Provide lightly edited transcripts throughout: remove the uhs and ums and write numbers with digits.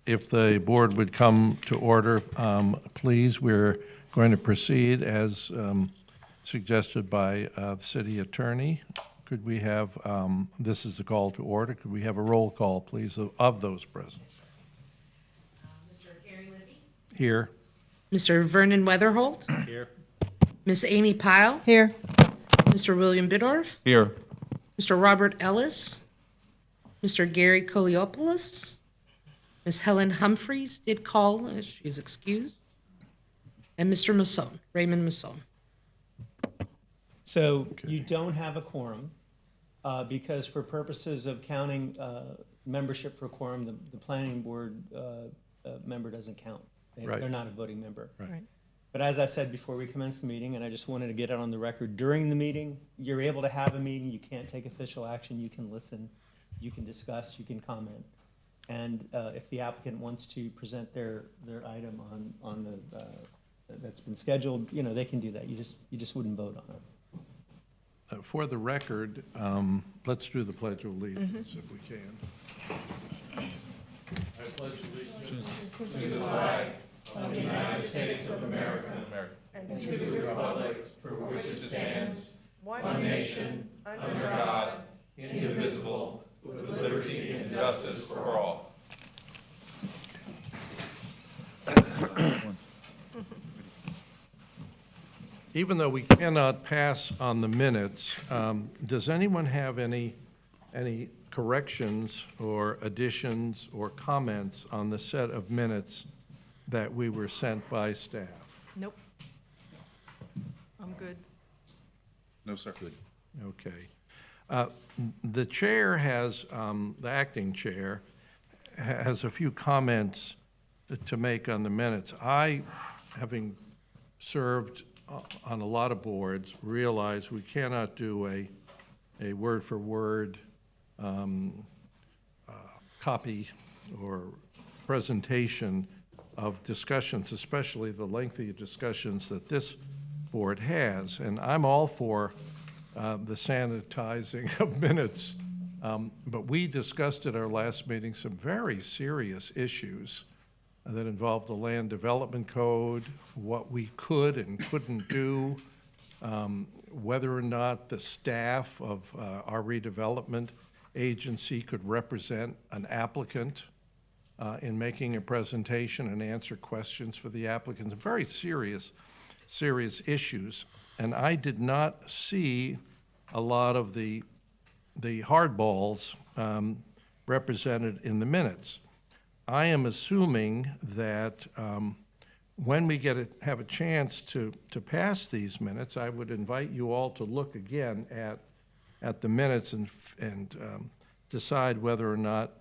If the board would come to order, please, we're going to proceed as suggested by the city attorney. Could we have, this is the call to order, could we have a roll call, please, of those present? Mr. Gary Libby. Here. Mr. Vernon Weatherholt. Here. Miss Amy Pyle. Here. Mr. William Bidorf. Here. Mr. Robert Ellis. Mr. Gary Koliopoulos. Miss Helen Humphreys did call, she's excused. And Mr. Masson, Raymond Masson. So you don't have a quorum because for purposes of counting membership for quorum, the planning board member doesn't count. Right. They're not a voting member. Right. But as I said before we commenced the meeting, and I just wanted to get it on the record, during the meeting, you're able to have a meeting, you can't take official action, you can listen, you can discuss, you can comment. And if the applicant wants to present their item on the that's been scheduled, you know, they can do that. You just wouldn't vote on it. For the record, let's do the Pledge of Allegiance if we can. I pledge allegiance To the flag of the United States of America and to the republic for which it stands, one nation, under God, indivisible, with liberty and justice for all. Even though we cannot pass on the minutes, does anyone have any corrections or additions or comments on the set of minutes that we were sent by staff? Nope. I'm good. No, sir. Good. Okay. The chair has, the acting chair, has a few comments to make on the minutes. I, having served on a lot of boards, realize we cannot do a word-for-word copy or presentation of discussions, especially the lengthy discussions that this board has. And I'm all for the sanitizing of minutes, but we discussed at our last meeting some very serious issues that involved the land development code, what we could and couldn't do, whether or not the staff of our redevelopment agency could represent an applicant in making a presentation and answer questions for the applicants. Very serious issues. And I did not see a lot of the hardballs represented in the minutes. I am assuming that when we have a chance to pass these minutes, I would invite you all to look again at the minutes and decide whether or not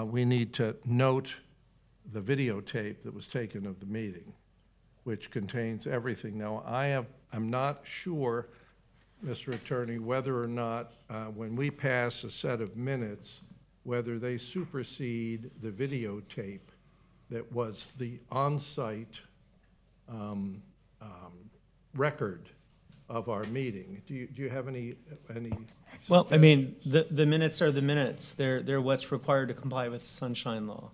we need to note the videotape that was taken of the meeting, which contains everything. Now, I'm not sure, Mr. Attorney, whether or not when we pass a set of minutes, whether they supersede the videotape that was the on-site record of our meeting. Do you have any? Well, I mean, the minutes are the minutes. They're what's required to comply with the Sunshine Law.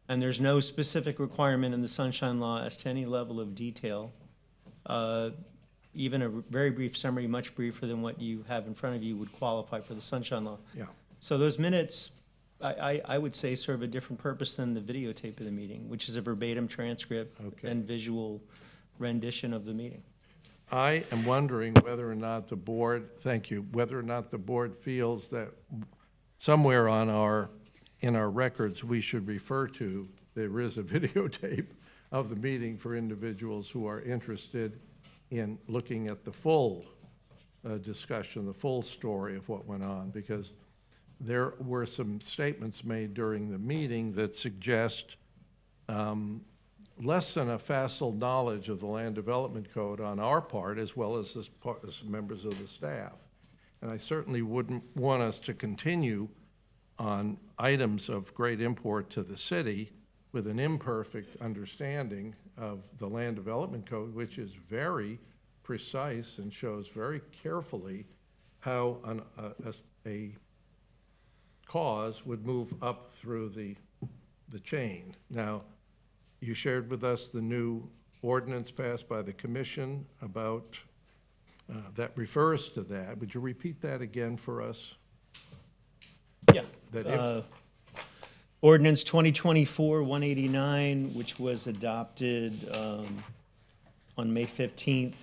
And there's no specific requirement in the Sunshine Law as to any level of detail. Even a very brief summary, much briefer than what you have in front of you, would qualify for the Sunshine Law. Yeah. So those minutes, I would say, serve a different purpose than the videotape of the meeting, which is a verbatim transcript and visual rendition of the meeting. I am wondering whether or not the board, thank you, whether or not the board feels that somewhere in our records we should refer to, there is a videotape of the meeting for individuals who are interested in looking at the full discussion, the full story of what went on, because there were some statements made during the meeting that suggest less than a facile knowledge of the land development code on our part, as well as as members of the staff. And I certainly wouldn't want us to continue on items of great import to the city with an imperfect understanding of the land development code, which is very precise and shows very carefully how a cause would move up through the the chain. Now, you shared with us the new ordinance passed by the commission about, that refers to that. Would you repeat that again for us? Yeah. That if- Ordinance 2024-189, which was adopted on May 15th,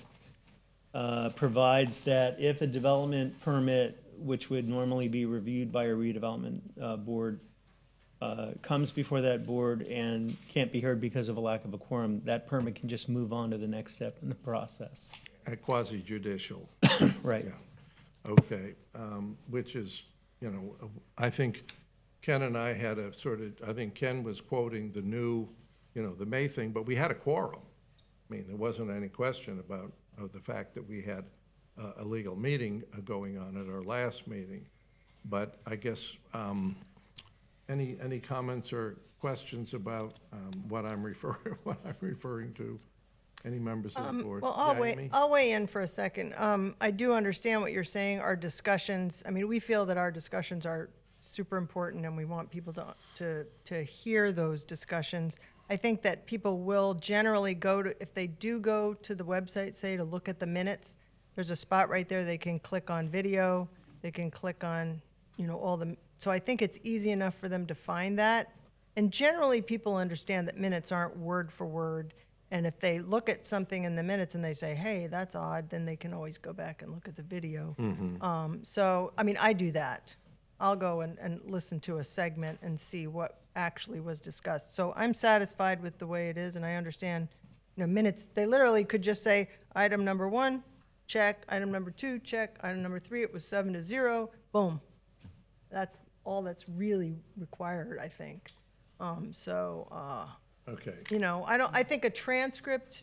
provides that if a development permit, which would normally be reviewed by a redevelopment board, comes before that board and can't be heard because of a lack of a quorum, that permit can just move on to the next step in the process. Quasi judicial. Right. Yeah. Okay, which is, I think Ken and I had a sort of, I think Ken was quoting the new, the May thing, but we had a quorum. I mean, there wasn't any question about the fact that we had a legal meeting going on at our last meeting. But I guess, any comments or questions about what I'm referring to? Any members of the board? Well, Yeah, Amy? I'll weigh in for a second. I do understand what you're saying. Our discussions, I mean, we feel that our discussions are super important and we want people to hear those discussions. I think that people will generally go to, if they do go to the website, say, to look at the minutes, there's a spot right there. They can click on video. They can click on, all the, so I think it's easy enough for them to find that. And generally, people understand that minutes aren't word for word. And if they look at something in the minutes and they say, hey, that's odd, then they can always go back and look at the video. So, I mean, I do that. I'll go and listen to a segment and see what actually was discussed. So I'm satisfied with the way it is, and I understand, minutes, they literally could just say, item number 1, check, item number 2, check, item number 3, it was 7-0, boom. That's all that's really required, I think. Okay. I think a transcript,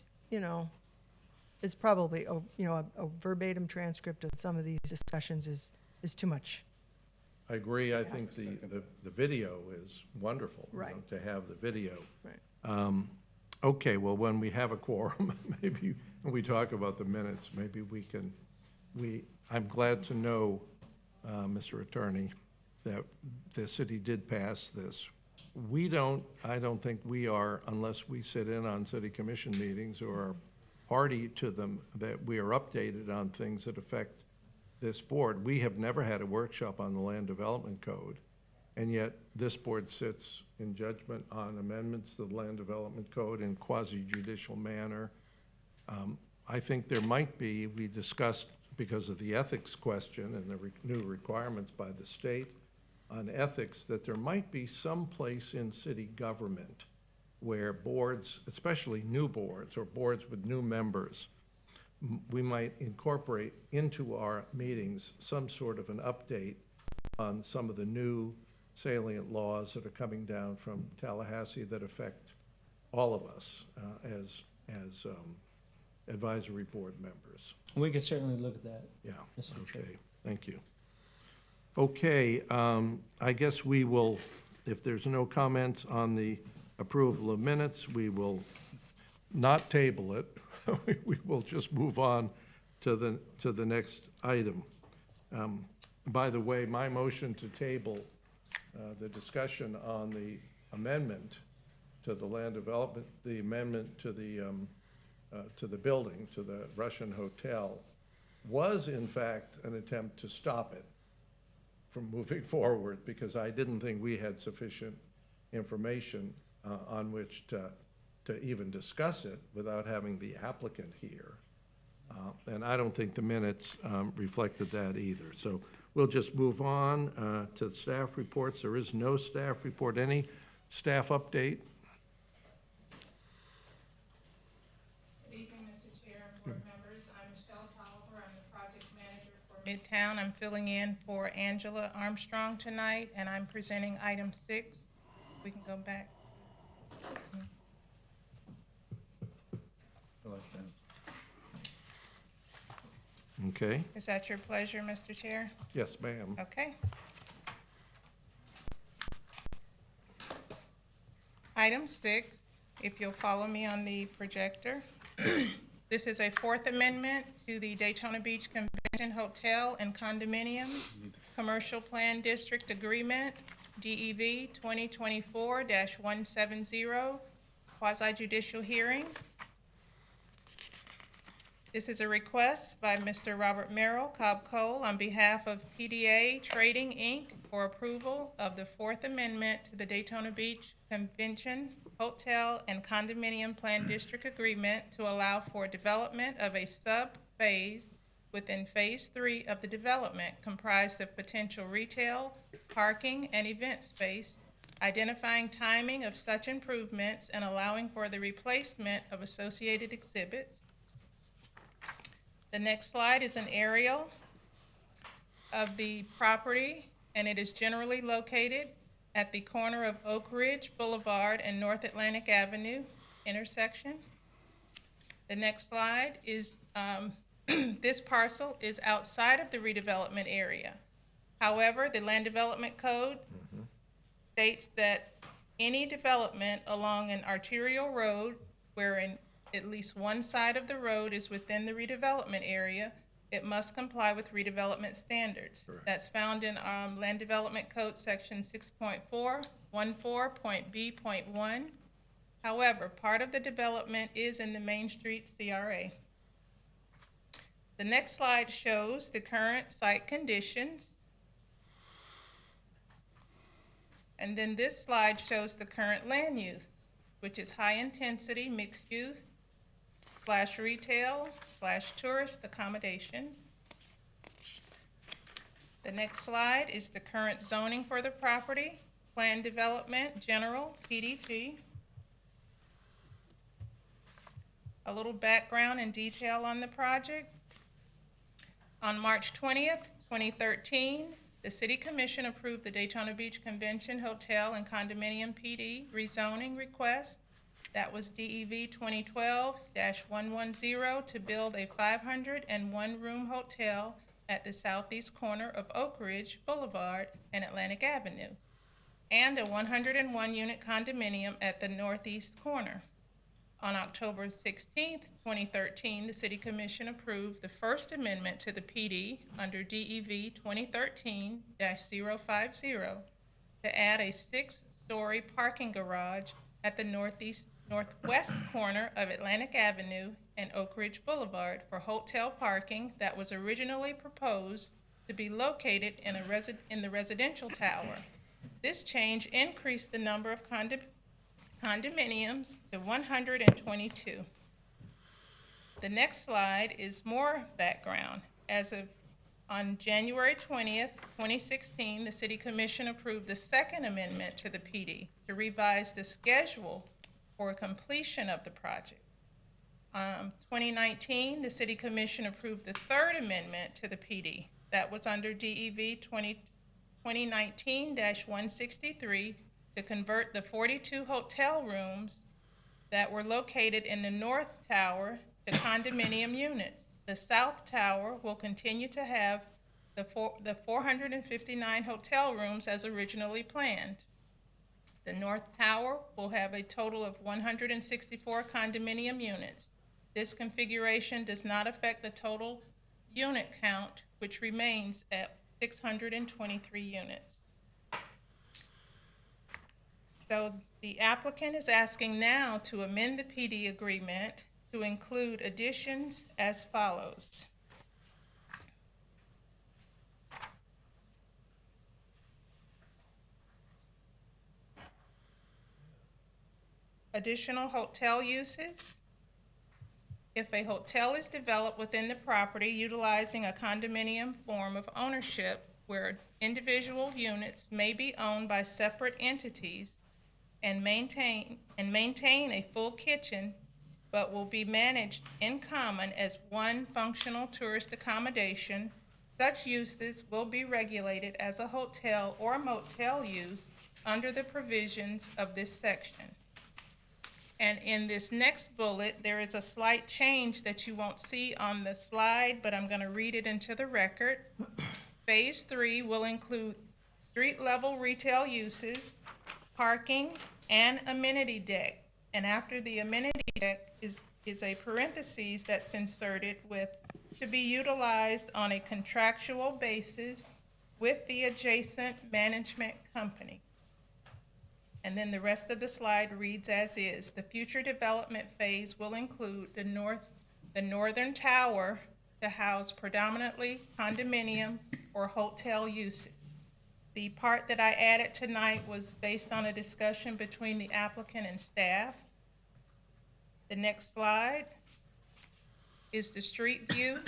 is probably, a verbatim transcript of some of these discussions is too much. I agree. I think the video is wonderful. Right. To have the video. Right. Okay, well, when we have a quorum, maybe when we talk about the minutes, maybe we can, I'm glad to know, Mr. Attorney, that the city did pass this. I don't think we are, unless we sit in on city commission meetings or are party to them, that we are updated on things that affect this board. We have never had a workshop on the Land Development Code, and yet this board sits in judgment on amendments to the Land Development Code in quasi-judicial manner. I think there might be, we discussed because of the ethics question and the new requirements by the state on ethics, that there might be some place in city government where boards, especially new boards or boards with new members, we might incorporate into our meetings some sort of an update on some of the new salient laws that are coming down from Tallahassee that affect all of us as advisory board members. We can certainly look at that. Yeah, Mr. Chair. okay, thank you. Okay, I guess we will, if there's no comments on the approval of minutes, we will not table it. We will just move on to the next item. By the way, my motion to table the discussion on the amendment to the land development, the amendment to the building, to the Russian Hotel, was in fact an attempt to stop it from moving forward, because I didn't think we had sufficient information on which to even discuss it without having the applicant here. And I don't think the minutes reflected that either. So we'll just move on to staff reports. There is no staff report. Any staff update? Good evening, Mr. Chair and board members. I'm Michelle Tolliver. I'm the project manager for Midtown. I'm filling in for Angela Armstrong tonight, and I'm presenting item 6. We can go back. Okay. Is that your pleasure, Mr. Chair? Yes, ma'am. Okay. Item 6, if you'll follow me on the projector. This is a 4th amendment to the Daytona Beach Convention Hotel and Condominiums Commercial Plan District Agreement DEV 2024-170, quasi-judicial hearing. This is a request by Mr. Robert Merrill, Cobb Cole, on behalf of PDA Trading, Inc. for approval of the Fourth Amendment to the Daytona Beach Convention Hotel and Condominium Plan District Agreement to allow for development of a sub-phase within Phase 3 of the development comprised of potential retail, parking, and event space, identifying timing of such improvements and allowing for the replacement of associated exhibits. The next slide is an aerial of the property, and it is generally located at the corner of Oak Ridge Boulevard and North Atlantic Avenue intersection. The next slide is, this parcel is outside of the redevelopment area. However, the Land Development Code states that any development along an arterial road wherein at least one side of the road is within the redevelopment area, it must comply with redevelopment standards. Correct. That's found in Land Development Code Section 6.414.B.1. However, part of the development is in the Main Street CRA. The next slide shows the current site conditions. And then this slide shows the current land use, which is high-intensity mixed use / retail / tourist accommodations. The next slide is the current zoning for the property, planned development, general, PDG. A little background and detail on the project. On March 20th, 2013, the City Commission approved the Daytona Beach Convention Hotel and Condominium PD rezoning request. That was DEV 2012-110 to build a 501-room hotel at the southeast corner of Oak Ridge Boulevard and Atlantic Avenue, and a 101-unit condominium at the northeast corner. On October 16th, 2013, the City Commission approved the First Amendment to the PD under DEV 2013-050 to add a 6-story parking garage at the northwest corner of Atlantic Avenue and Oak Ridge Boulevard for hotel parking that was originally proposed to be located in the residential tower. This change increased the number of condominiums to 122. The next slide is more background. On January 20th, 2016, the City Commission approved the Second Amendment to the PD to revise the schedule for completion of the project. 2019, the City Commission approved the Third Amendment to the PD. That was under DEV 2019-163 to convert the 42 hotel rooms that were located in the North Tower to condominium units. The South Tower will continue to have the 459 hotel rooms as originally planned. The North Tower will have a total of 164 condominium units. This configuration does not affect the total unit count, which remains at 623 units. So the applicant is asking now to amend the PD agreement to include additions as follows. Additional hotel uses. If a hotel is developed within the property utilizing a condominium form of ownership where individual units may be owned by separate entities and maintain a full kitchen, but will be managed in common as one functional tourist accommodation, such uses will be regulated as a hotel or motel use under the provisions of this section. And in this next bullet, there is a slight change that you won't see on the slide, but I'm going to read it into the record. Phase 3 will include street-level retail uses, parking, and amenity deck. And after the amenity deck is a parentheses that's inserted with to be utilized on a contractual basis with the adjacent management company. And then the rest of the slide reads as is. The future development phase will include the northern tower to house predominantly condominium or hotel uses. The part that I added tonight was based on a discussion between the applicant and staff. The next slide is the street view.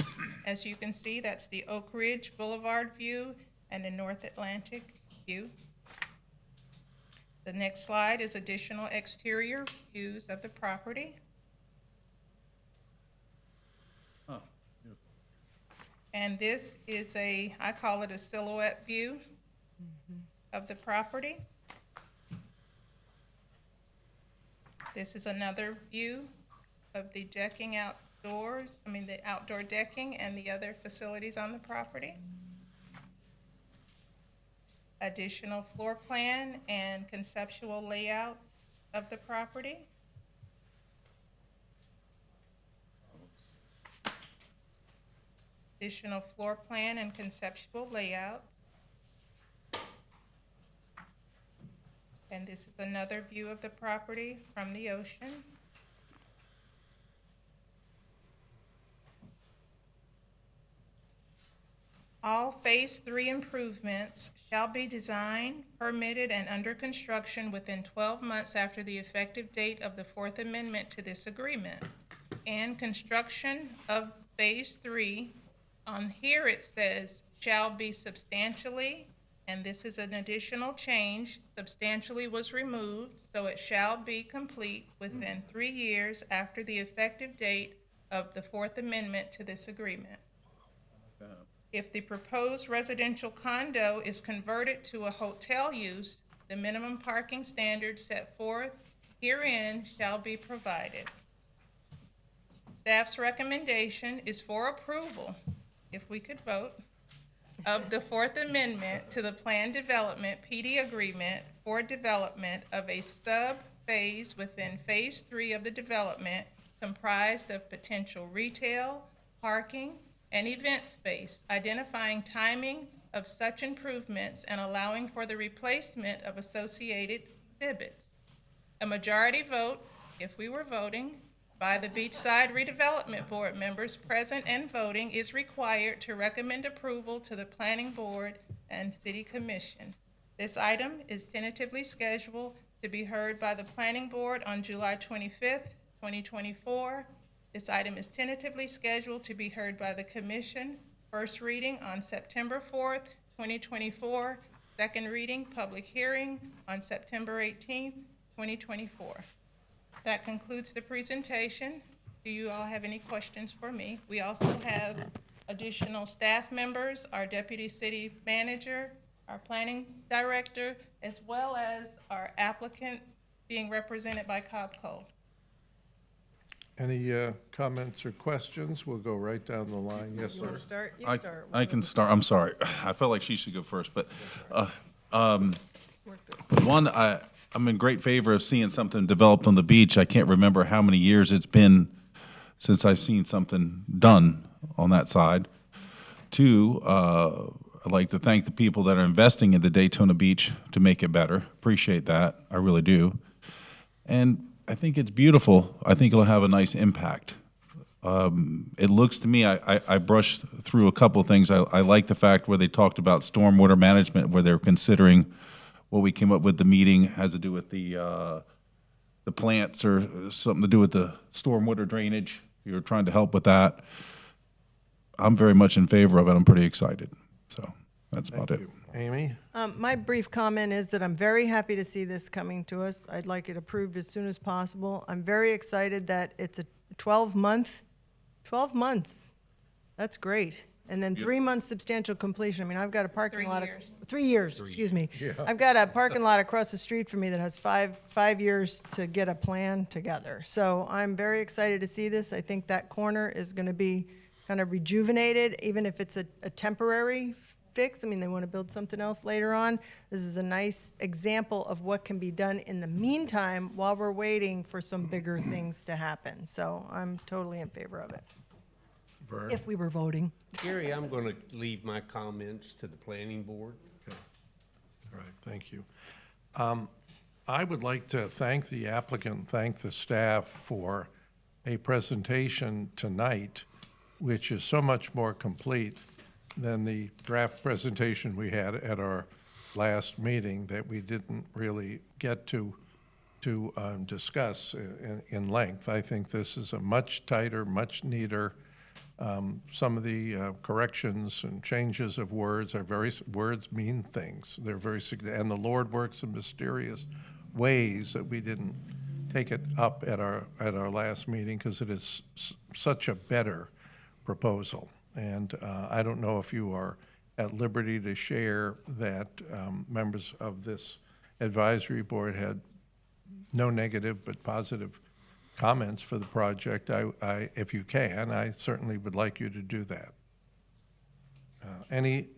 As you can see, that's the Oak Ridge Boulevard view and the North Atlantic view. The next slide is additional exterior views of the property. And this is I call it a silhouette view of the property. This is another view of the decking outdoors, the outdoor decking and the other facilities on the property. Additional floor plan and conceptual layouts of the property. Additional floor plan and conceptual layouts. And this is another view of the property from the ocean. All Phase 3 improvements shall be designed, permitted, and under construction within 12 months after the effective date of the Fourth Amendment to this agreement. And construction of Phase 3, on here it says, shall be substantially, and this is an additional change, substantially was removed, so it shall be complete within 3 years after the effective date of the Fourth Amendment to this agreement. If the proposed residential condo is converted to a hotel use, the minimum parking standards set forth herein shall be provided. Staff's recommendation is for approval, if we could vote, of the Fourth Amendment to the Planned Development PD agreement for development of a sub-phase within Phase 3 of the development comprised of potential retail, parking, and event space, identifying timing of such improvements and allowing for the replacement of associated exhibits. A majority vote, if we were voting, by the Beachside Redevelopment Board members present and voting is required to recommend approval to the Planning Board and City Commission. This item is tentatively scheduled to be heard by the Planning Board on July 25th, 2024. This item is tentatively scheduled to be heard by the Commission, first reading on September 4th, 2024, second reading, public hearing on September 18th, 2024. That concludes the presentation. Do you all have any questions for me? We also have additional staff members, our Deputy City Manager, our Planning Director, as well as our applicant being represented by Cobb Cole. Any comments or questions? We'll go right down the line. Yes, You sir. want to start? You I start. I can start, I'm sorry. I felt like she should go first, but one, I'm in great favor of seeing something developed on the beach. I can't remember how many years it's been since I've seen something done on that side. Two, I'd like to thank the people that are investing in the Daytona Beach to make it better. Appreciate that, I really do. And I think it's beautiful. I think it'll have a nice impact. It looks to me, I brushed through a couple of things. I like the fact where they talked about stormwater management, where they're considering what we came up with. The meeting has to do with the plants or something to do with the stormwater drainage. You're trying to help with that. I'm very much in favor of it. I'm pretty excited. So that's about it. Amy? My brief comment is that I'm very happy to see this coming to us. I'd like it approved as soon as possible. I'm very excited that it's a 12 months. That's great. And then 3 months substantial completion. I mean, I've got a parking 3 lot. years. 3 years, excuse me. Yeah. I've got a parking lot across the street from me that has five years to get a plan together. So I'm very excited to see this. I think that corner is going to be kind of rejuvenated, even if it's a temporary fix. I mean, they want to build something else later on. This is a nice example of what can be done in the meantime while we're waiting for some bigger things to happen. So I'm totally in favor of it, Vern? if we were voting. Gary, I'm going to leave my comments to the planning board. Okay. All right, thank you. I would like to thank the applicant, thank the staff for a presentation tonight, which is so much more complete than the draft presentation we had at our last meeting that we didn't really get to discuss in length. I think this is a much tighter, much neater. Some of the corrections and changes of words are words mean things. They're very significant, and the Lord works in mysterious ways that we didn't take it up at our last meeting because it is such a better proposal. And I don't know if you are at liberty to share that members of this advisory board had no negative but positive comments for the project. If you can, I certainly would like you to do that. Any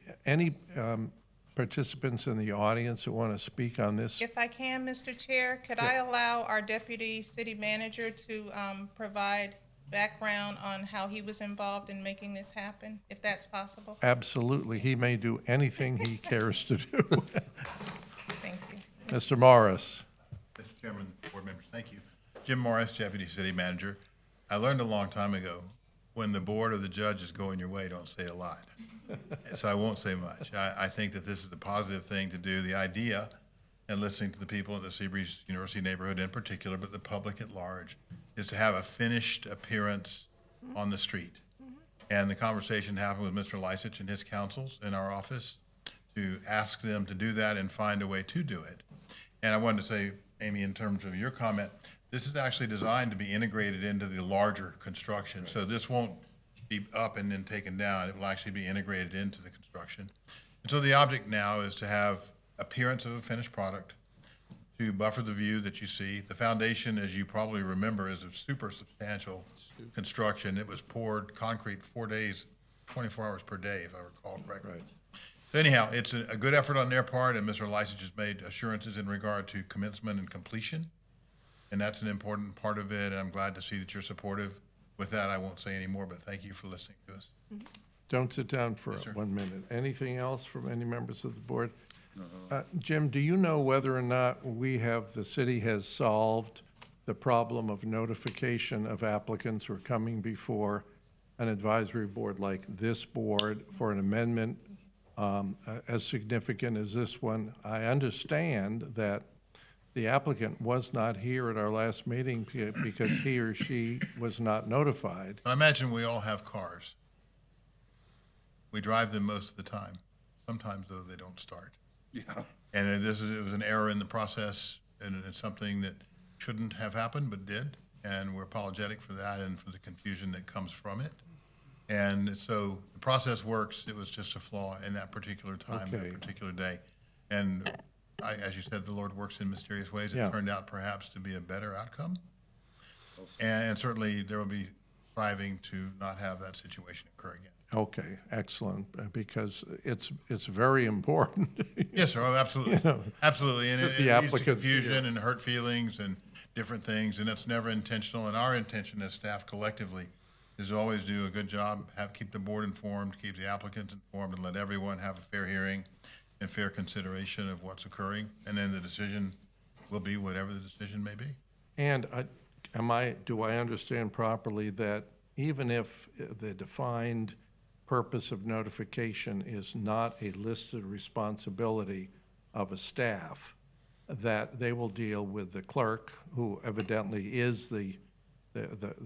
participants in the audience that want to speak on this? If I can, Mr. Chair, could I allow our deputy city manager to provide background on how he was involved in making this happen, if that's possible? Absolutely. He may do anything he cares to do. Thank you. Mr. Morris. Mr. Chairman, board members, thank you. Jim Morris, Deputy City Manager. I learned a long time ago, when the board or the judge is going your way, don't say a lot. So I won't say much. I think that this is the positive thing to do. The idea, and listening to the people in the Seabreeze University neighborhood in particular, but the public at large, is to have a finished appearance on the street. And the conversation happened with Mr. Lysich and his counsels in our office to ask them to do that and find a way to do it. And I wanted to say, Amy, in terms of your comment, this is actually designed to be integrated into the larger construction. Right. So this won't be up and then taken down. It will actually be integrated into the construction. And so the object now is to have appearance of a finished product, to buffer the view that you see. The foundation, as you probably remember, is a super substantial construction. It was poured concrete 4 days, 24 hours per day, if I recall correctly. Right. So anyhow, it's a good effort on their part, and Mr. Lysich has made assurances in regard to commencement and completion. And that's an important part of it, and I'm glad to see that you're supportive. With that, I won't say any more, but thank you for listening to us. Don't sit down for Yes, sir. 1 minute. Anything else from any members of the board? Jim, do you know whether or not the city has solved the problem of notification of applicants who are coming before an advisory board like this board for an amendment as significant as this one? I understand that the applicant was not here at our last meeting because he or she was not notified. I imagine we all have cars. We drive them most of the time. Sometimes, though, they don't start. Yeah. And it was an error in the process, and it's something that shouldn't have happened, but did. And we're apologetic for that and for the confusion that comes from it. And so the process works. It was just a flaw in that particular time, Okay. that particular day. And as you said, the Lord works in mysterious ways. It Yeah. turned out perhaps to be a better outcome. And certainly there will be striving to not have that situation occur again. Okay, excellent, because it's very important. Yes, sir. Oh, absolutely. You know, Absolutely. And that it the leads to applicants- confusion and hurt feelings and different things, and it's never intentional. And our intention as staff collectively is to always do a good job, keep the board informed, keep the applicants informed, and let everyone have a fair hearing and fair consideration of what's occurring. And then the decision will be whatever the decision may be. And do I understand properly that even if the defined purpose of notification is not a listed responsibility of a staff, that they will deal with the clerk, who evidently is the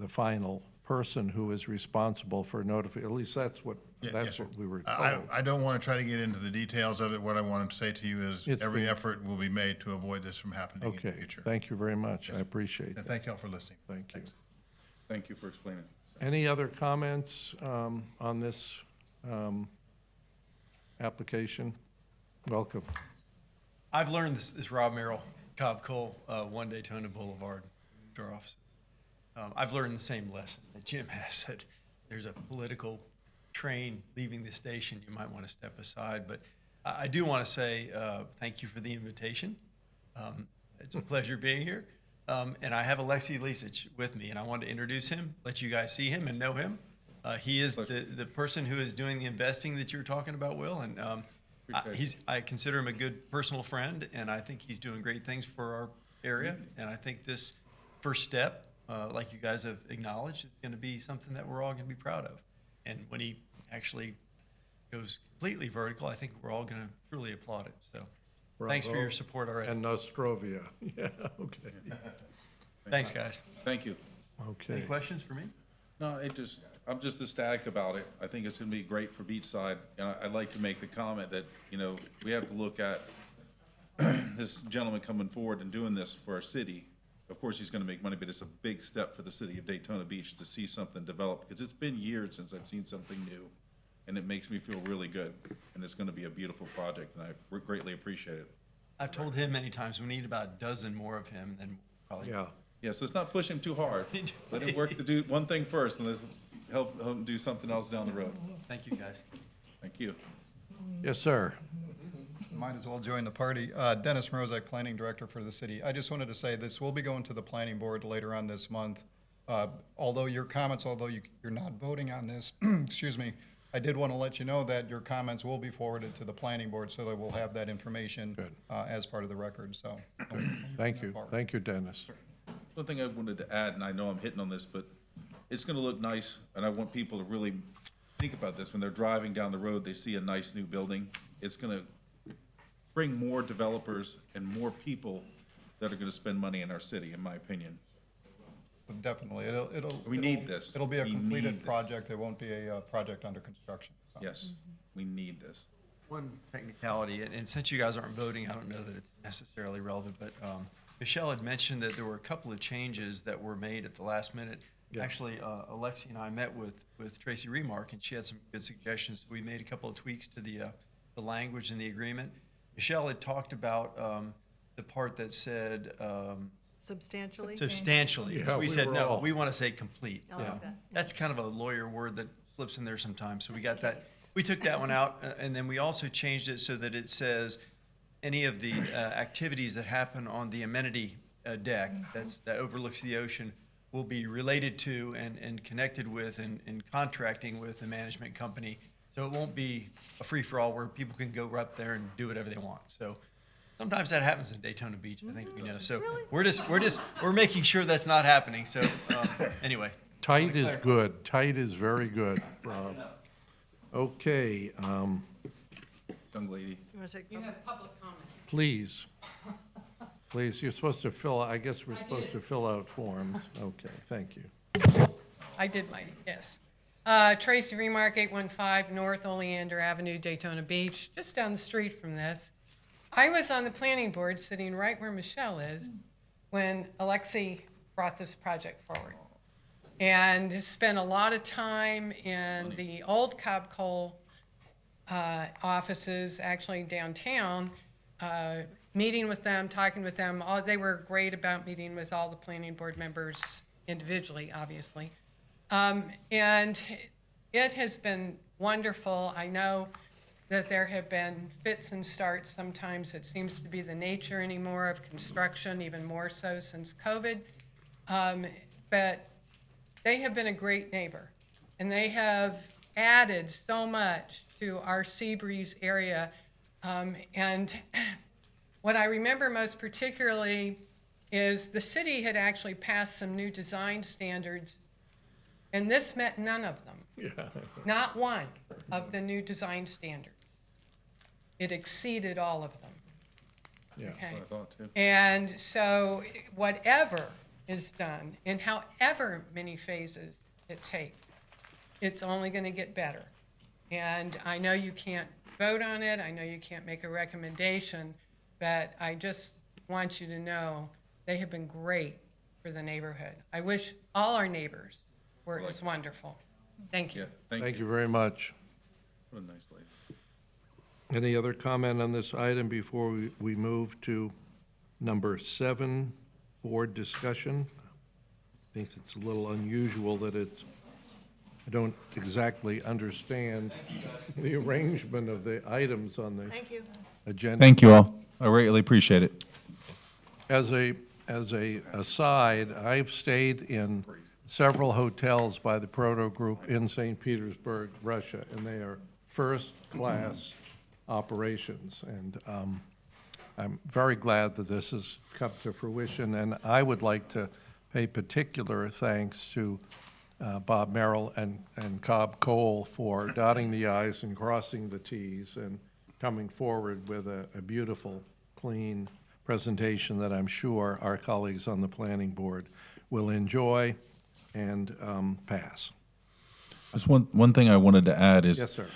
final person who is responsible for at least that's what Yes, sir. we were told. I don't want to try to get into the details of it. What I want to say to you is It's every been- effort will be made to avoid this from happening in the Okay, future. thank you very much. I appreciate And that. thank you all for listening. Thank you. Thank you for explaining. Any other comments on this application? Welcome. I've learned this Rob Merrill, Cobb Cole, One Daytona Boulevard, to our offices. I've learned the same lesson that Jim has, that there's a political train leaving the station. You might want to step aside. But I do want to say thank you for the invitation. It's a pleasure being here. And I have Alexei Lisich with me, and I wanted to introduce him, let you guys see him and know him. He is the person who is doing the investing that you were talking about, Will, and I consider him a good personal friend, and I think he's doing great things for our area. And I think this first step, like you guys have acknowledged, is going to be something that we're all going to be proud of. And when he actually goes completely vertical, I think we're all going to truly applaud it. So thanks for your support already. And Nostrovia. Yeah, okay. Thanks, guys. Thank you. Okay. Any questions for me? No, I'm just ecstatic about it. I think it's gonna be great for Beachside. And I'd like to make the comment that, we have to look at this gentleman coming forward and doing this for our city. Of course, he's gonna make money, but it's a big step for the city of Daytona Beach to see something develop, because it's been years since I've seen something new. And it makes me feel really good. And it's gonna be a beautiful project, and I greatly appreciate it. I've told him many times we need about a dozen more of him, and probably. Yeah. Yeah, so let's not push him too hard. Let him work to do one thing first, and let's help him do something else down the road. Thank you, guys. Thank you. Yes, sir. Might as well join the party. Dennis Morozek, Planning Director for the city. I just wanted to say this will be going to the Planning Board later on this month. Although your comments, you're not voting on this, excuse me, I did want to let you know that your comments will be forwarded to the Planning Board, so that we'll have that information as part of the record, so. Thank you. Thank you, Dennis. One thing I wanted to add, and I know I'm hitting on this, but it's gonna look nice, and I want people to really think about this. When they're driving down the road, they see a nice new building. It's gonna bring more developers and more people that are gonna spend money in our city, in my opinion. Definitely, We need this. It'll be a We completed need this. project. It won't be a project under construction. so. Yes, we need this. One technicality, and since you guys aren't voting, I don't know that it's necessarily relevant, but Michelle had mentioned that there were a couple of changes that were made at the last minute. Yeah. Actually, Alexi and I met with Tracy Remark, and she had some good suggestions. We made a couple of tweaks to the language in the agreement. Michelle had talked about the part that said Substantially? substantially. Yeah, So we we said, were no, all- we want to say complete. I like that. That's kind of a lawyer word that slips in there sometimes, so we got that. We took that one out, and then we also changed it so that it says any of the activities that happen on the amenity deck that overlooks the ocean will be related to and connected with and contracting with the management company. So it won't be a free-for-all where people can go up there and do whatever they want. So sometimes that happens in Daytona Beach, I think, So we're making sure that's not happening. So anyway. Tight is good. Tight is very good, Rob. Okay, Young lady. You want to take? You have public comment. please. Please, you're supposed to I guess we're supposed to fill out forms. Okay, thank you. I did mine, yes. Tracy Remark, 815 North Oleander Avenue, Daytona Beach, just down the street from this. I was on the planning board, sitting right where Michelle is, when Alexi brought this project forward. And spent a lot of time in the old Cobb Coal offices, actually downtown, meeting with them, talking with them. They were great about meeting with all the planning board members individually, obviously. And it has been wonderful. I know that there have been fits and starts. Sometimes it seems to be the nature anymore of construction, even more so since COVID. But they have been a great neighbor, and they have added so much to our Seabreeze area. And what I remember most particularly is the city had actually passed some new design standards, and this met none of them. Yeah. Not one of the new design standards. It exceeded all of them. Yeah. Okay. That's what I thought too. And so whatever is done, in however many phases it takes, it's only going to get better. And I know you can't vote on it, I know you can't make a recommendation, but I just want you to know they have been great for the neighborhood. I wish all our neighbors were as wonderful. Thank you. Yeah, thank Thank you. you very much. What a nice lady. Any other comment on this item before we move to number 7, board discussion? I think it's a little unusual that I don't exactly understand the arrangement of the items on the Thank you. agenda. Thank you all. I greatly appreciate it. As a aside, I've stayed in several hotels by the Proto Group in St. Petersburg, Russia, and they are first-class operations. And I'm very glad that this has come to fruition, and I would like to pay particular thanks to Bob Merrill and Cobb Cole for dotting the i's and crossing the t's and coming forward with a beautiful, clean presentation that I'm sure our colleagues on the planning board will enjoy and pass. Just one thing I wanted to add is Yes, sir.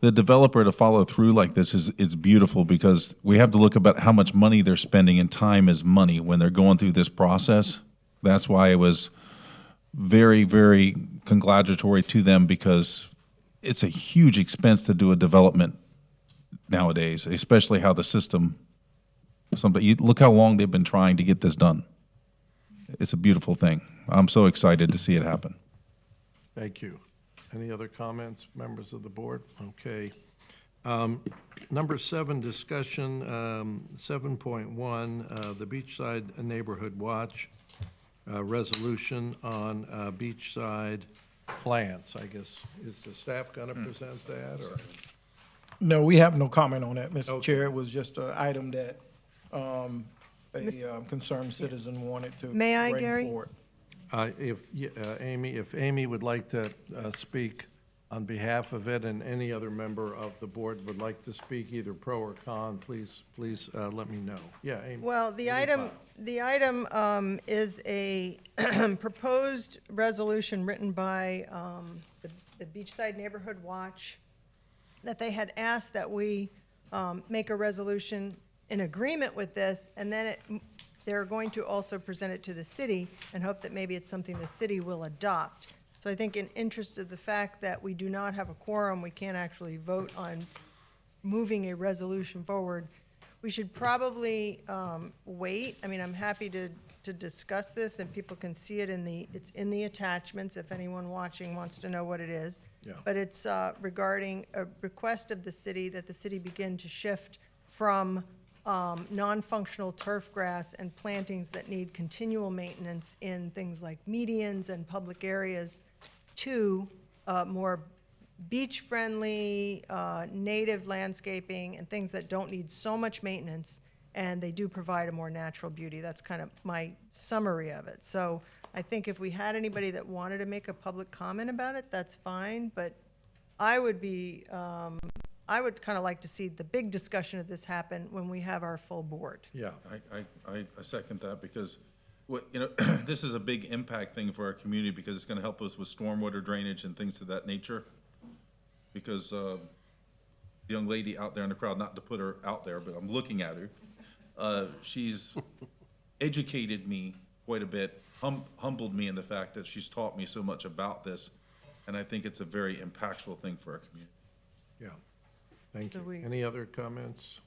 the developer to follow through like this is beautiful, because we have to look about how much money they're spending, and time is money when they're going through this process. That's why it was very, very congratulatory to them, because it's a huge expense to do a development nowadays, especially how the system, you look how long they've been trying to get this done. It's a beautiful thing. I'm so excited to see it happen. Thank you. Any other comments, members of the board? Okay. Number 7, discussion, 7.1, the Beachside Neighborhood Watch resolution on beachside plants. I guess, is the staff going to present that, or? No, we have no comment on that, Mr. Okay. Chair. It was just an item that a concerned citizen wanted to May I, bring Gary? forward. If Amy would like to speak on behalf of it, and any other member of the board would like to speak, either pro or con, please let me know. Yeah, Amy. Well, the item is a proposed resolution written by the Beachside Neighborhood Watch, that they had asked that we make a resolution in agreement with this, and then they're going to also present it to the city and hope that maybe it's something the city will adopt. So I think in interest of the fact that we do not have a quorum, we can't actually vote on moving a resolution forward, we should probably wait. I mean, I'm happy to discuss this, and people can see it it's in the attachments if anyone watching wants to know what it is. Yeah. But it's regarding a request of the city that the city begin to shift from non-functional turf grass and plantings that need continual maintenance in things like medians and public areas to more beach-friendly, native landscaping and things that don't need so much maintenance, and they do provide a more natural beauty. That's kind of my summary of it. So I think if we had anybody that wanted to make a public comment about it, that's fine, but I would be, I would kind of like to see the big discussion of this happen when we have our full board. Yeah. I second that, because this is a big impact thing for our community, because it's going to help us with stormwater drainage and things of that nature. Because the young lady out there in the crowd, not to put her out there, but I'm looking at her, she's educated me quite a bit, humbled me in the fact that she's taught me so much about this, and I think it's a very impactful thing for our community. Yeah. Thank So you. Any other comments?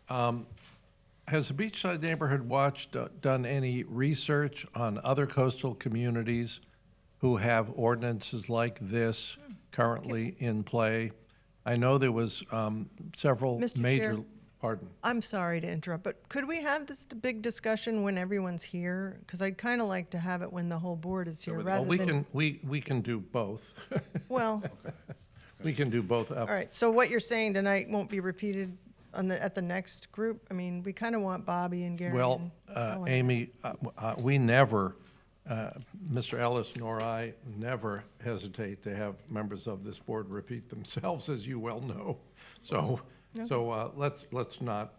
Has the Beachside Neighborhood Watch done any research on other coastal communities who have ordinances like this currently in play? I know there was several Mr. major, Chair? pardon. I'm sorry to interrupt, but could we have this big discussion when everyone's here? Because I'd kind of like to have it when the whole board is here, Well, rather than, we can do both. well, We can do both. all right. So what you're saying tonight won't be repeated at the next group? I mean, we kind of want Bobby and Gary Well, and Ellen. Amy, we never, Mr. Ellis nor I never hesitate to have members of this board repeat themselves, as you well know. So let's not,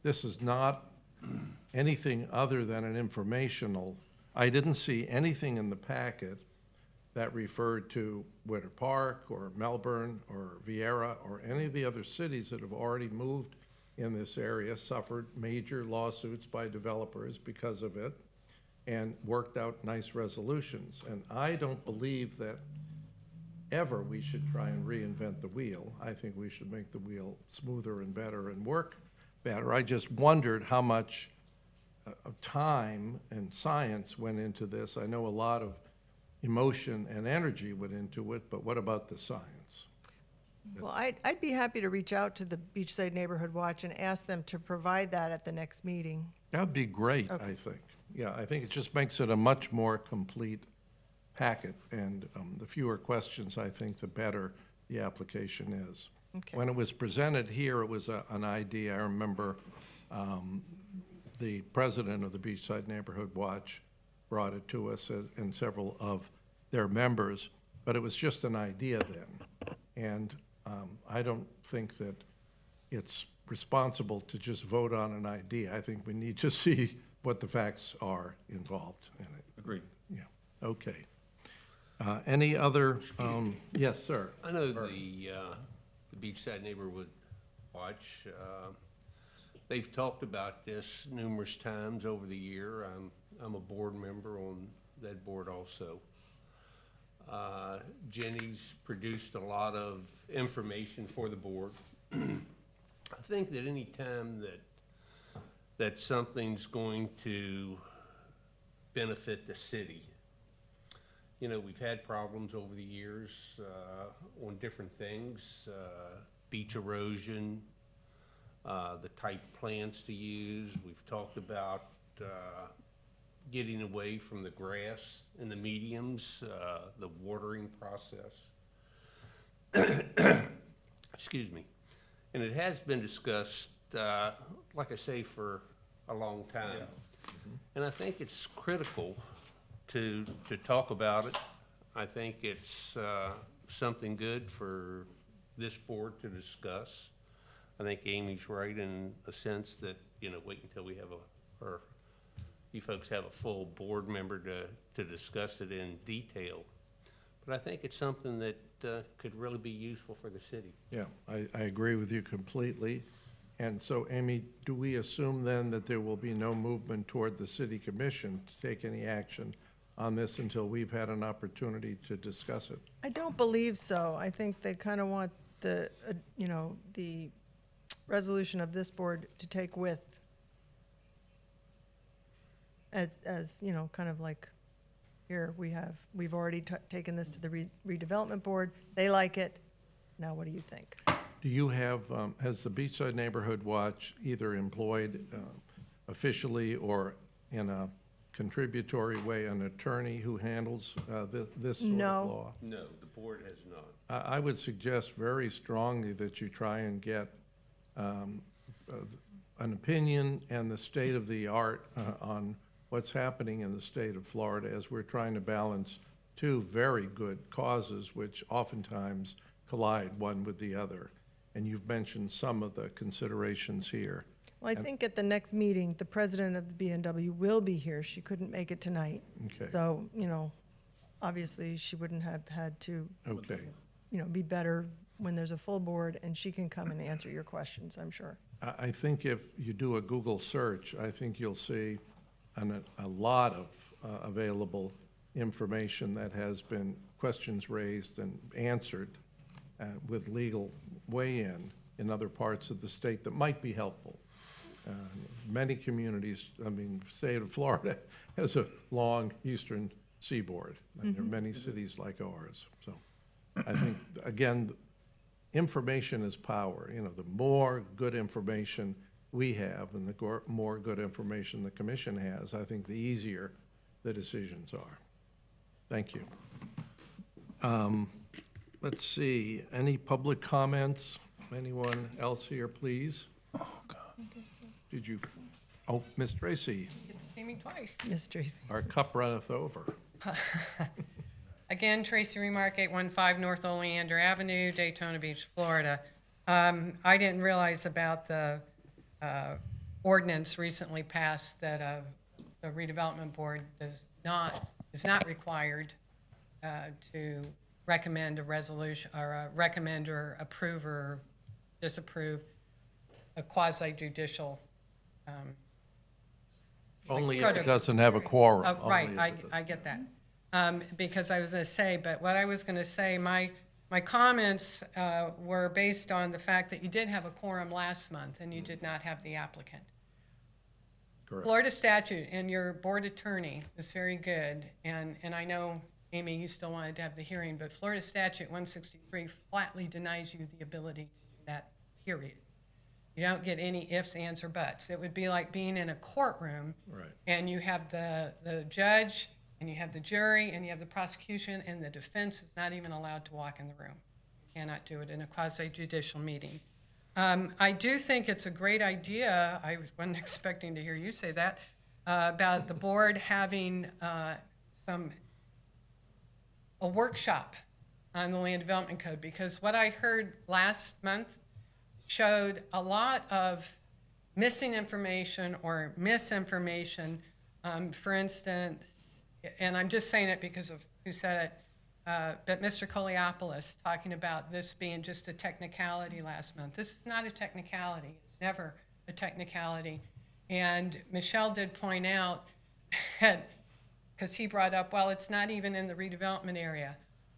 this is not anything other than an informational. I didn't see anything in the packet that referred to Winter Park or Melbourne or Vieira or any of the other cities that have already moved in this area, suffered major lawsuits by developers because of it, and worked out nice resolutions. And I don't believe that ever we should try and reinvent the wheel. I think we should make the wheel smoother and better and work better. I just wondered how much time and science went into this. I know a lot of emotion and energy went into it, but what about the science? Well, I'd be happy to reach out to the Beachside Neighborhood Watch and ask them to provide that at the next meeting. That'd be great, I think. Yeah, I think it just makes it a much more complete packet, and the fewer questions, I think, the better the application is. Okay. When it was presented here, it was an idea. I remember the president of the Beachside Neighborhood Watch brought it to us and several of their members, but it was just an idea then. And I don't think that it's responsible to just vote on an idea. I think we need to see what the facts are involved in it. Agreed. Yeah, okay. Any other, yes, sir. I know the Beachside Neighborhood Watch, they've talked about this numerous times over the year. I'm a board member on that board also. Jenny's produced a lot of information for the board. I think that any time that something's going to benefit the city, you know, we've had problems over the years on different things, beach erosion, the type plants to use. We've talked about getting away from the grass and the mediums, the watering process. Excuse me. And it has been discussed, like I say, for a long time. Mm-hmm. And I think it's critical to talk about it. I think it's something good for this board to discuss. I think Amy's right in a sense that, you know, wait until we have or you folks have a full board member to discuss it in detail. But I think it's something that could really be useful for the city. Yeah, I agree with you completely. And so, Amy, do we assume then that there will be no movement toward the city commission to take any action on this until we've had an opportunity to discuss it? I don't believe so. I think they kind of want the, the resolution of this board to take with as, kind of like, here, we've already taken this to the redevelopment board. They like it. Now, what do you think? Do you have, has the Beachside Neighborhood Watch either employed officially or in a contributory way an attorney who handles this sort of law? No, the board has not. I would suggest very strongly that you try and get an opinion and the state of the art on what's happening in the state of Florida as we're trying to balance two very good causes which oftentimes collide one with the other. And you've mentioned some of the considerations here. Well, I think at the next meeting, the president of the BNW will be here. She couldn't make it tonight. Okay. So, obviously, she wouldn't have had to, Okay. be better when there's a full board, and she can come and answer your questions, I'm sure. I think if you do a Google search, I think you'll see a lot of available information that has been questions raised and answered with legal weigh-in other parts of the state that might be helpful. Many communities, state of Florida has a long eastern seaboard, and there are many cities like ours. So I think, again, information is power. The more good information we have and the more good information the commission has, I think the easier the decisions are. Thank you. Let's see, any public comments? Anyone else here, please? Oh, God. Did you, oh, Miss Tracy, It's Amy twice. Miss Tracy. our cup runneth over. Again, Tracy Remark, 815 North Oleander Avenue, Daytona Beach, Florida. I didn't realize about the ordinance recently passed that the redevelopment board is not required to recommend a resolution or recommend or approve or disapprove a quasi judicial. Only if it doesn't have a quorum. Oh, right, Only if it I get that. Because I was going to say, but what I was going to say, my comments were based on the fact that you did have a quorum last month and you did not have the applicant. Correct. Florida statute and your board attorney is very good, and I know, Amy, you still wanted to have the hearing, but Florida statute 163 flatly denies you the ability to do that, period. You don't get any ifs, ands, or buts. It would be like being in a courtroom, Right. and you have the judge, and you have the jury, and you have the prosecution, and the defense is not even allowed to walk in the room. cannot do it in a quasi judicial meeting. I do think it's a great idea. I wasn't expecting to hear you say that about the board having a workshop on the land development code, because what I heard last month showed a lot of missing information or misinformation. For instance, and I'm just saying it because of who said it, but Mr. Koleopoulos talking about this being just a technicality last month. This is not a technicality. It's never a technicality. And Michelle did point out that, because he brought up, well, it's not even in the redevelopment area.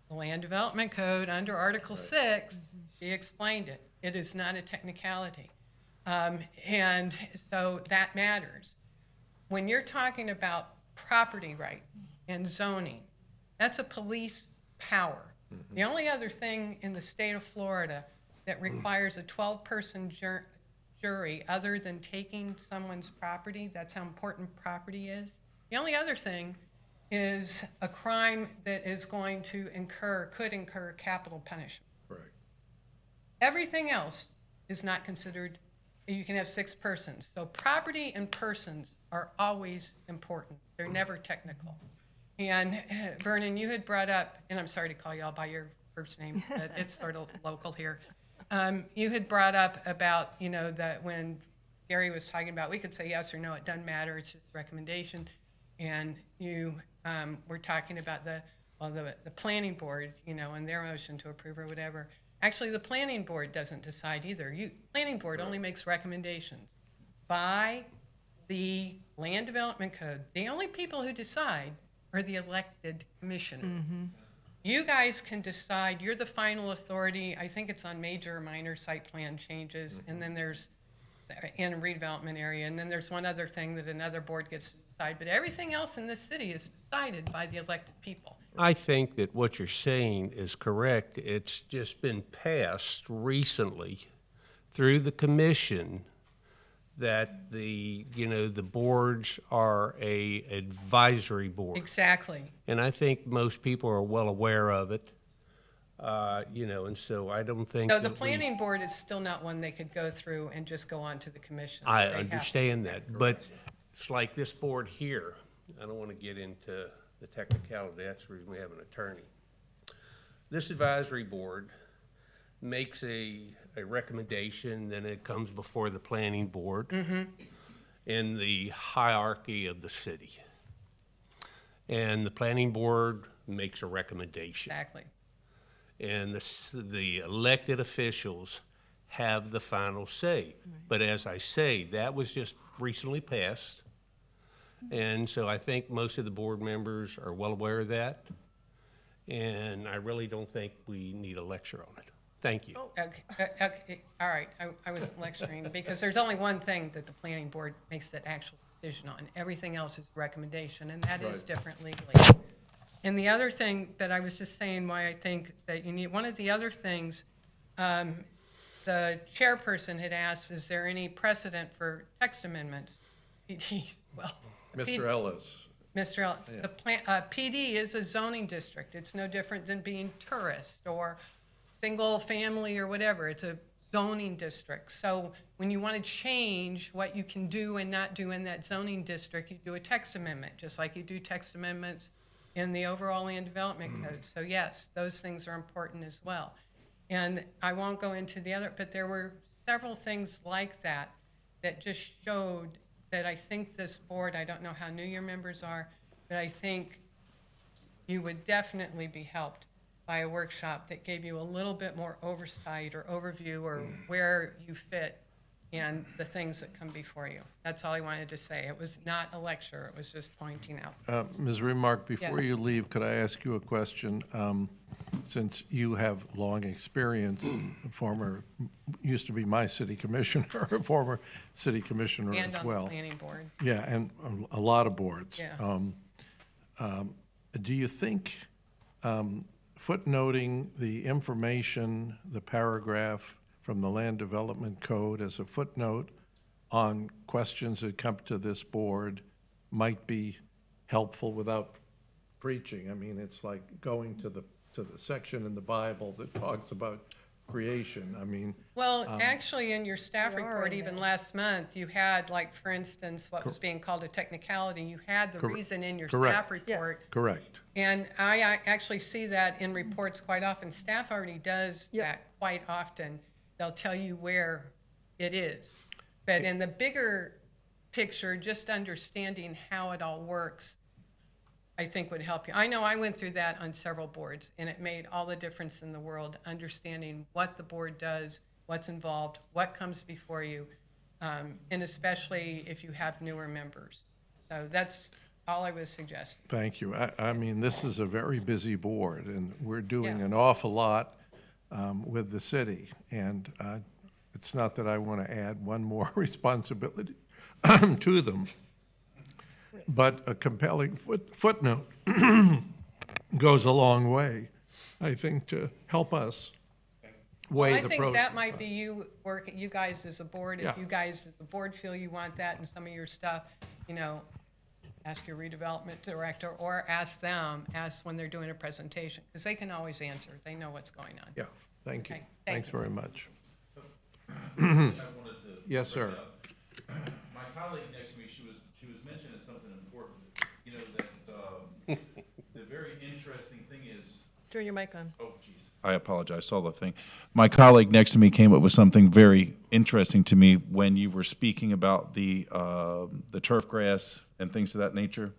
The Land Development Code under Article 6, he explained it. It is not a technicality. And so that matters. When you're talking about property rights and zoning, that's a police power. The only other thing in the state of Florida that requires a 12-person jury other than taking someone's property, that's how important property is. The only other thing is a crime that is going to could incur capital punishment. Right. Everything else is not considered, you can have 6 persons. So property and persons are always important. They're never technical. And Vernon, you had brought up, and I'm sorry to call you all by your first name, but it's sort of local here. You had brought up about, that when Gary was talking about, we could say yes or no, it doesn't matter, it's just a recommendation. And you were talking about the planning board, and their motion to approve or whatever. Actually, the planning board doesn't decide either. Planning board only makes recommendations by the Land Development Code. The only people who decide are the elected commissioners. You guys can decide. You're the final authority. I think it's on major or minor site plan changes, and then there's in a redevelopment area, and then there's one other thing that another board gets to decide. But everything else in this city is decided by the elected people. I think that what you're saying is correct. It's just been passed recently through the commission that the boards are a advisory board. Exactly. And I think most people are well aware of it, and so I don't think So the that planning board is still not one they could go through and just go on to the commission. I They have to- understand that, but it's like this board here. I don't want to get into the technicality. That's the reason we have an attorney. This advisory board makes a recommendation, then it comes before the planning board in the hierarchy of the city. And the planning board makes a recommendation. Exactly. And the elected officials have the final say. But as I say, that was just recently passed. And so I think most of the board members are well aware of that. And I really don't think we need a lecture on it. Thank you. Okay, all right, I wasn't lecturing, because there's only one thing that the planning board makes that actual decision on. Everything else is recommendation, and that is Right. different legally. And the other thing that I was just saying why I think that you need, one of the other things, the chairperson had asked, is there any precedent for text amendments? Well, Mr. Ellis. Mr. L, the PD is a zoning district. It's no different than being tourist or single family or whatever. It's a zoning district. So when you want to change what you can do and not do in that zoning district, you do a text amendment, just like you do text amendments in the overall land development code. So yes, those things are important as well. And I won't go into the other, but there were several things like that that just showed that I think this board, I don't know how new your members are, but I think you would definitely be helped by a workshop that gave you a little bit more oversight or overview or where you fit in the things that come before you. That's all I wanted to say. It was not a lecture, it was just pointing out. Ms. Remark, before Yeah. you leave, could I ask you a question? Since you have long experience, used to be my city commissioner, a former city commissioner And as on well. the planning board. Yeah, and a lot of boards. Yeah. Do you think footnoting the information, the paragraph from the Land Development Code as a footnote on questions that come to this board might be helpful without preaching? I mean, it's like going to the to the section in the Bible that talks about creation. I mean, Well, actually, in your staff They are report, in even there. last month, you had, like, for instance, what was being called a technicality. You had the Cor- reason in your correct. staff report. correct. And I actually see that in reports quite often. Staff already does Yep. that quite often. They'll tell you where it is. But in the bigger picture, just understanding how it all works, I think would help you. I know I went through that on several boards, and it made all the difference in the world, understanding what the board does, what's involved, what comes before you, and especially if you have newer members. So that's all I was suggesting. Thank you. I mean, this is a very busy board, and we're doing Yeah. an awful lot with the city. And it's not that I want to add one more responsibility to them, but a compelling footnote goes a long way, I think, to help us weigh Well, the I pros. think that might be you guys as a board. Yeah. If you guys as a board feel you want that in some of your stuff, you know, ask your redevelopment director or ask when they're doing a presentation, because they can always answer. They know what's going on. Yeah, thank you. Okay, thank Thanks you. very much. I wanted to Yes, sir. bring up. My colleague next to me, she was mentioning something important. You know, that the very interesting thing is, Turn your mic on. oh, jeez. I apologize, saw the thing. My colleague next to me came up with something very interesting to me when you were speaking about the turf grass and things of that nature.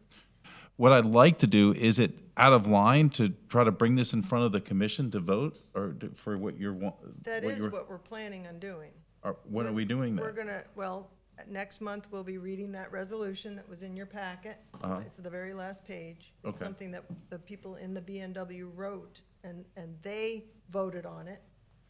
What I'd like to do, is it out of line to try to bring this in front of the commission to vote, or for what you're That is what we're planning on doing. when are we doing We're that? gonna, well, next month, we'll be reading that resolution that was in your packet. Uh-huh. It's the very last page. It's Okay. something that the people in the BNW wrote, and they voted on it.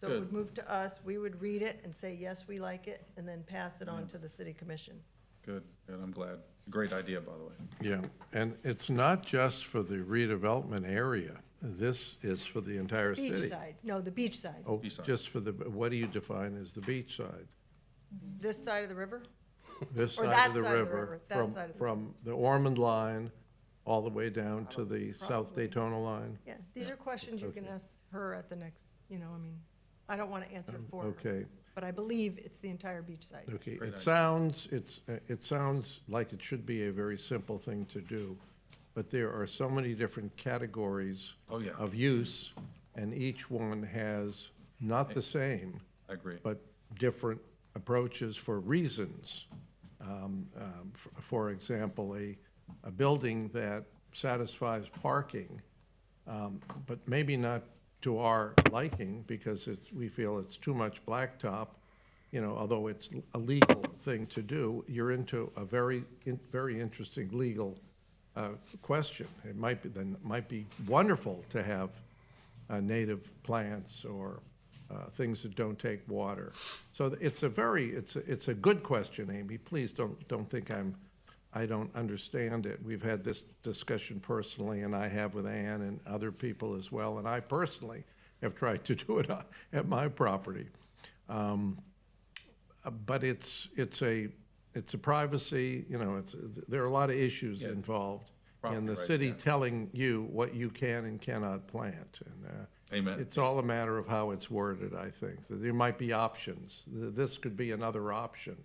So it would Good. move to us, we would read it and say, yes, we like it, and then pass it on to the city commission. Good, and I'm glad. Great idea, by the way. Yeah, and it's not just for the redevelopment area. This is for the entire city. Beachside, no, the beach side. Oh, Beachside. just for the, what do you define as the beach side? This side of the river? This Or side that of the side of the river, river, that from, side of the from the Ormond line all the way down to the South Probably. Daytona line? Yeah, these are questions you can Okay. ask her at the next, I mean, I don't want to answer for her. Okay, But I believe it's the entire beach side. okay. Great It idea. sounds, it sounds like it should be a very simple thing to do, but there are so many different categories Oh, yeah. of use, and each one has not the same, I agree. but different approaches for reasons. For example, a building that satisfies parking, but maybe not to our liking, because we feel it's too much blacktop, although it's a legal thing to do, you're into a very interesting legal question. It might be wonderful to have native plants or things that don't take water. So it's a good question, Amy. Please don't think I don't understand it. We've had this discussion personally, and I have with Ann and other people as well, and I personally have tried to do it at my property. But it's a privacy, there are a lot of issues Yeah. involved in Property the rights, city yeah. telling you what you can and cannot plant. And Amen. it's all a matter of how it's worded, I think. There might be options. This could be another option.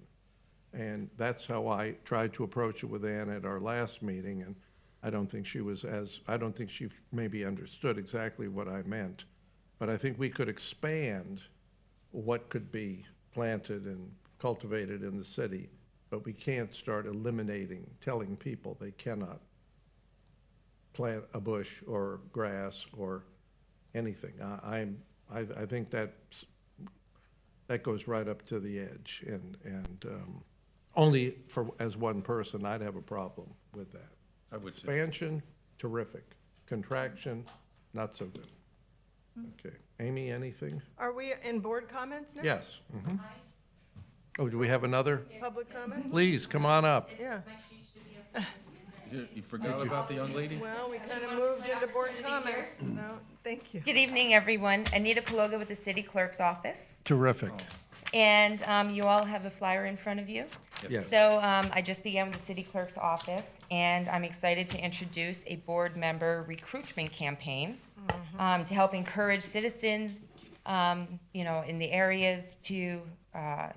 And that's how I tried to approach it with Ann at our last meeting, and I don't think she maybe understood exactly what I meant. But I think we could expand what could be planted and cultivated in the city, but we can't start telling people they cannot plant a bush or grass or anything. I think that goes right up to the edge, and only as one person, I'd have a problem with that. I would too. Expansion, terrific. Contraction, not so good. Okay. Amy, anything? Are we in board comments now? Yes. Mhm. Oh, do we have another? Public comment? Please, come on up. Yeah. You forgot about the young lady? Well, we kind of moved into board comments. No, thank you. Good evening, everyone. Anita Kaloga with the City Clerk's Office. Terrific. And you all have a flyer in front of you. Yes. So I just began with the City Clerk's Office, and I'm excited to introduce a board member recruitment campaign. to help encourage citizens, in the areas to,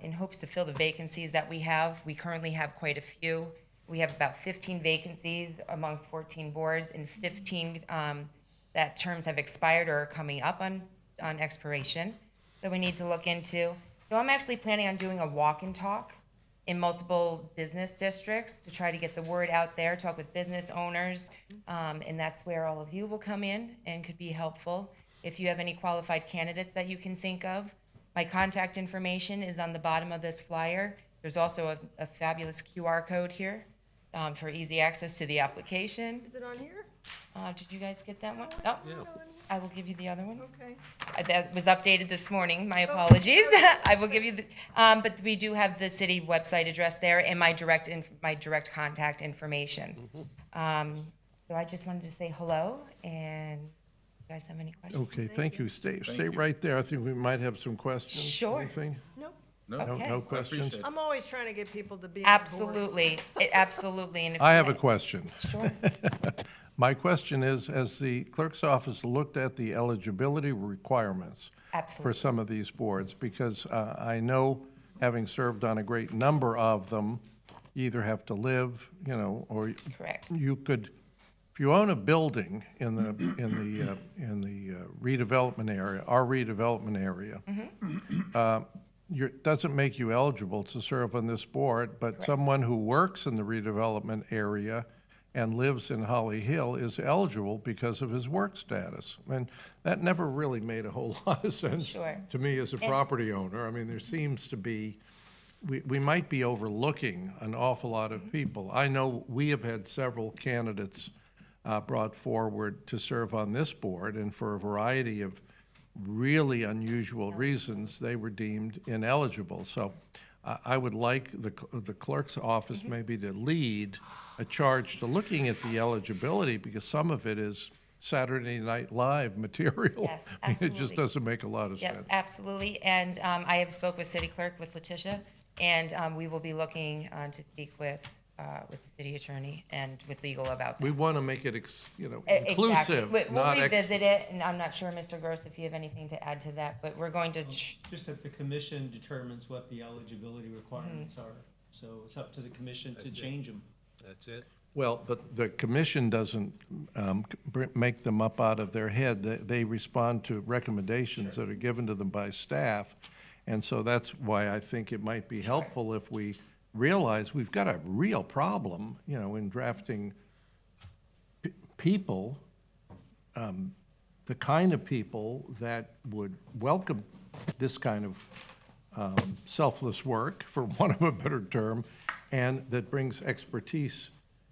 in hopes to fill the vacancies that we have. We currently have quite a few. We have about 15 vacancies amongst 14 boards, and 15 that terms have expired or are coming up on expiration that we need to look into. So I'm actually planning on doing a walk and talk in multiple business districts to try to get the word out there, talk with business owners, and that's where all of you will come in and could be helpful. If you have any qualified candidates that you can think of, my contact information is on the bottom of this flyer. There's also a fabulous QR code here for easy access to the application. Is it on here? Did you guys get that one? Oh, Yeah. I will give you the other ones. Okay. That was updated this morning, my apologies. I will give you the, but we do have the city website address there and my direct contact information. So I just wanted to say hello, and you guys have any questions? Okay, thank you. Stay right there. I think we might have some questions. Sure. Anything? Nope. No, Okay. no questions? I'm always trying to get people to be on boards. Absolutely, absolutely. And if I you have a had- question. Sure. My question is, has the clerk's office looked at the eligibility requirements for Absolutely. some of these boards? Because I know, having served on a great number of them, you either have to live, or Correct. you could, if you own a building in the redevelopment area, our redevelopment area, doesn't make you eligible to serve on this board, but someone who works in the redevelopment area and lives in Holly Hill is eligible because of his work status. And that never really made a whole lot of sense Sure. to me as a property owner. I mean, there seems to be, we might be overlooking an awful lot of people. I know we have had several candidates brought forward to serve on this board, and for a variety of really unusual reasons, they were deemed ineligible. So I would like the clerk's office maybe to lead a charge to looking at the eligibility, because some of it is Saturday Night Live material. Yes, I mean, it just absolutely. doesn't make a lot of Yep, sense. absolutely. And I have spoke with City Clerk, with Letitia, and we will be looking to speak with the city attorney and with legal about that. We want to make it, Exactly. inclusive, We'll not revisit it, and I'm not sure, Mr. Gross, if you have anything to add to that, but we're going to, Just that the commission determines what the eligibility requirements are. So it's up to the commission to change them. That's it. Well, but the commission doesn't make them up out of their head. They respond to recommendations that are given to them by staff. And so that's why I think it might be helpful if we realize we've got a real problem, in drafting people, the kind of people that would welcome this kind of selfless work, for want of a better term, and that brings expertise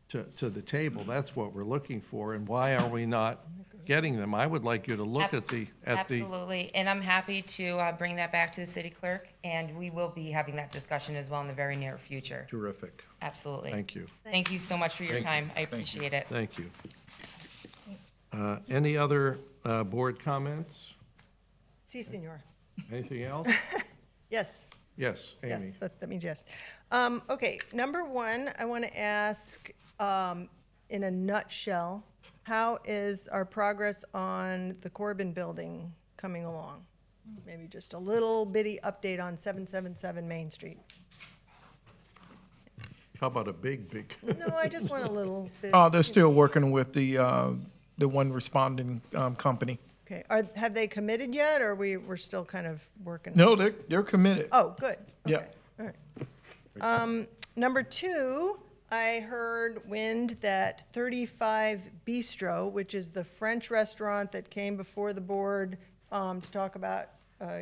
to the table. That's what we're looking for, and why are we not getting them? I would like you to look at the. absolutely, and I'm happy to bring that back to the city clerk, and we will be having that discussion as well in the very near future. Terrific. Absolutely. Thank you. Thank you so much for your Thank you. time. I appreciate it. Thank you. Any other board comments? Si, senor. Anything else? Yes. Yes, Yes, Amy. that means yes. Okay, number one, I want to ask, in a nutshell, how is our progress on the Corbin building coming along? Maybe just a little bitty update on 777 Main Street. How about a big? No, I just want a little bit. They're still working with the one responding company. Okay, have they committed yet, or we're still kind of working? No, they're committed. Oh, good. Yeah. Okay, all right. Number two, I heard wind that 35 Bistro, which is the French restaurant that came before the board to talk about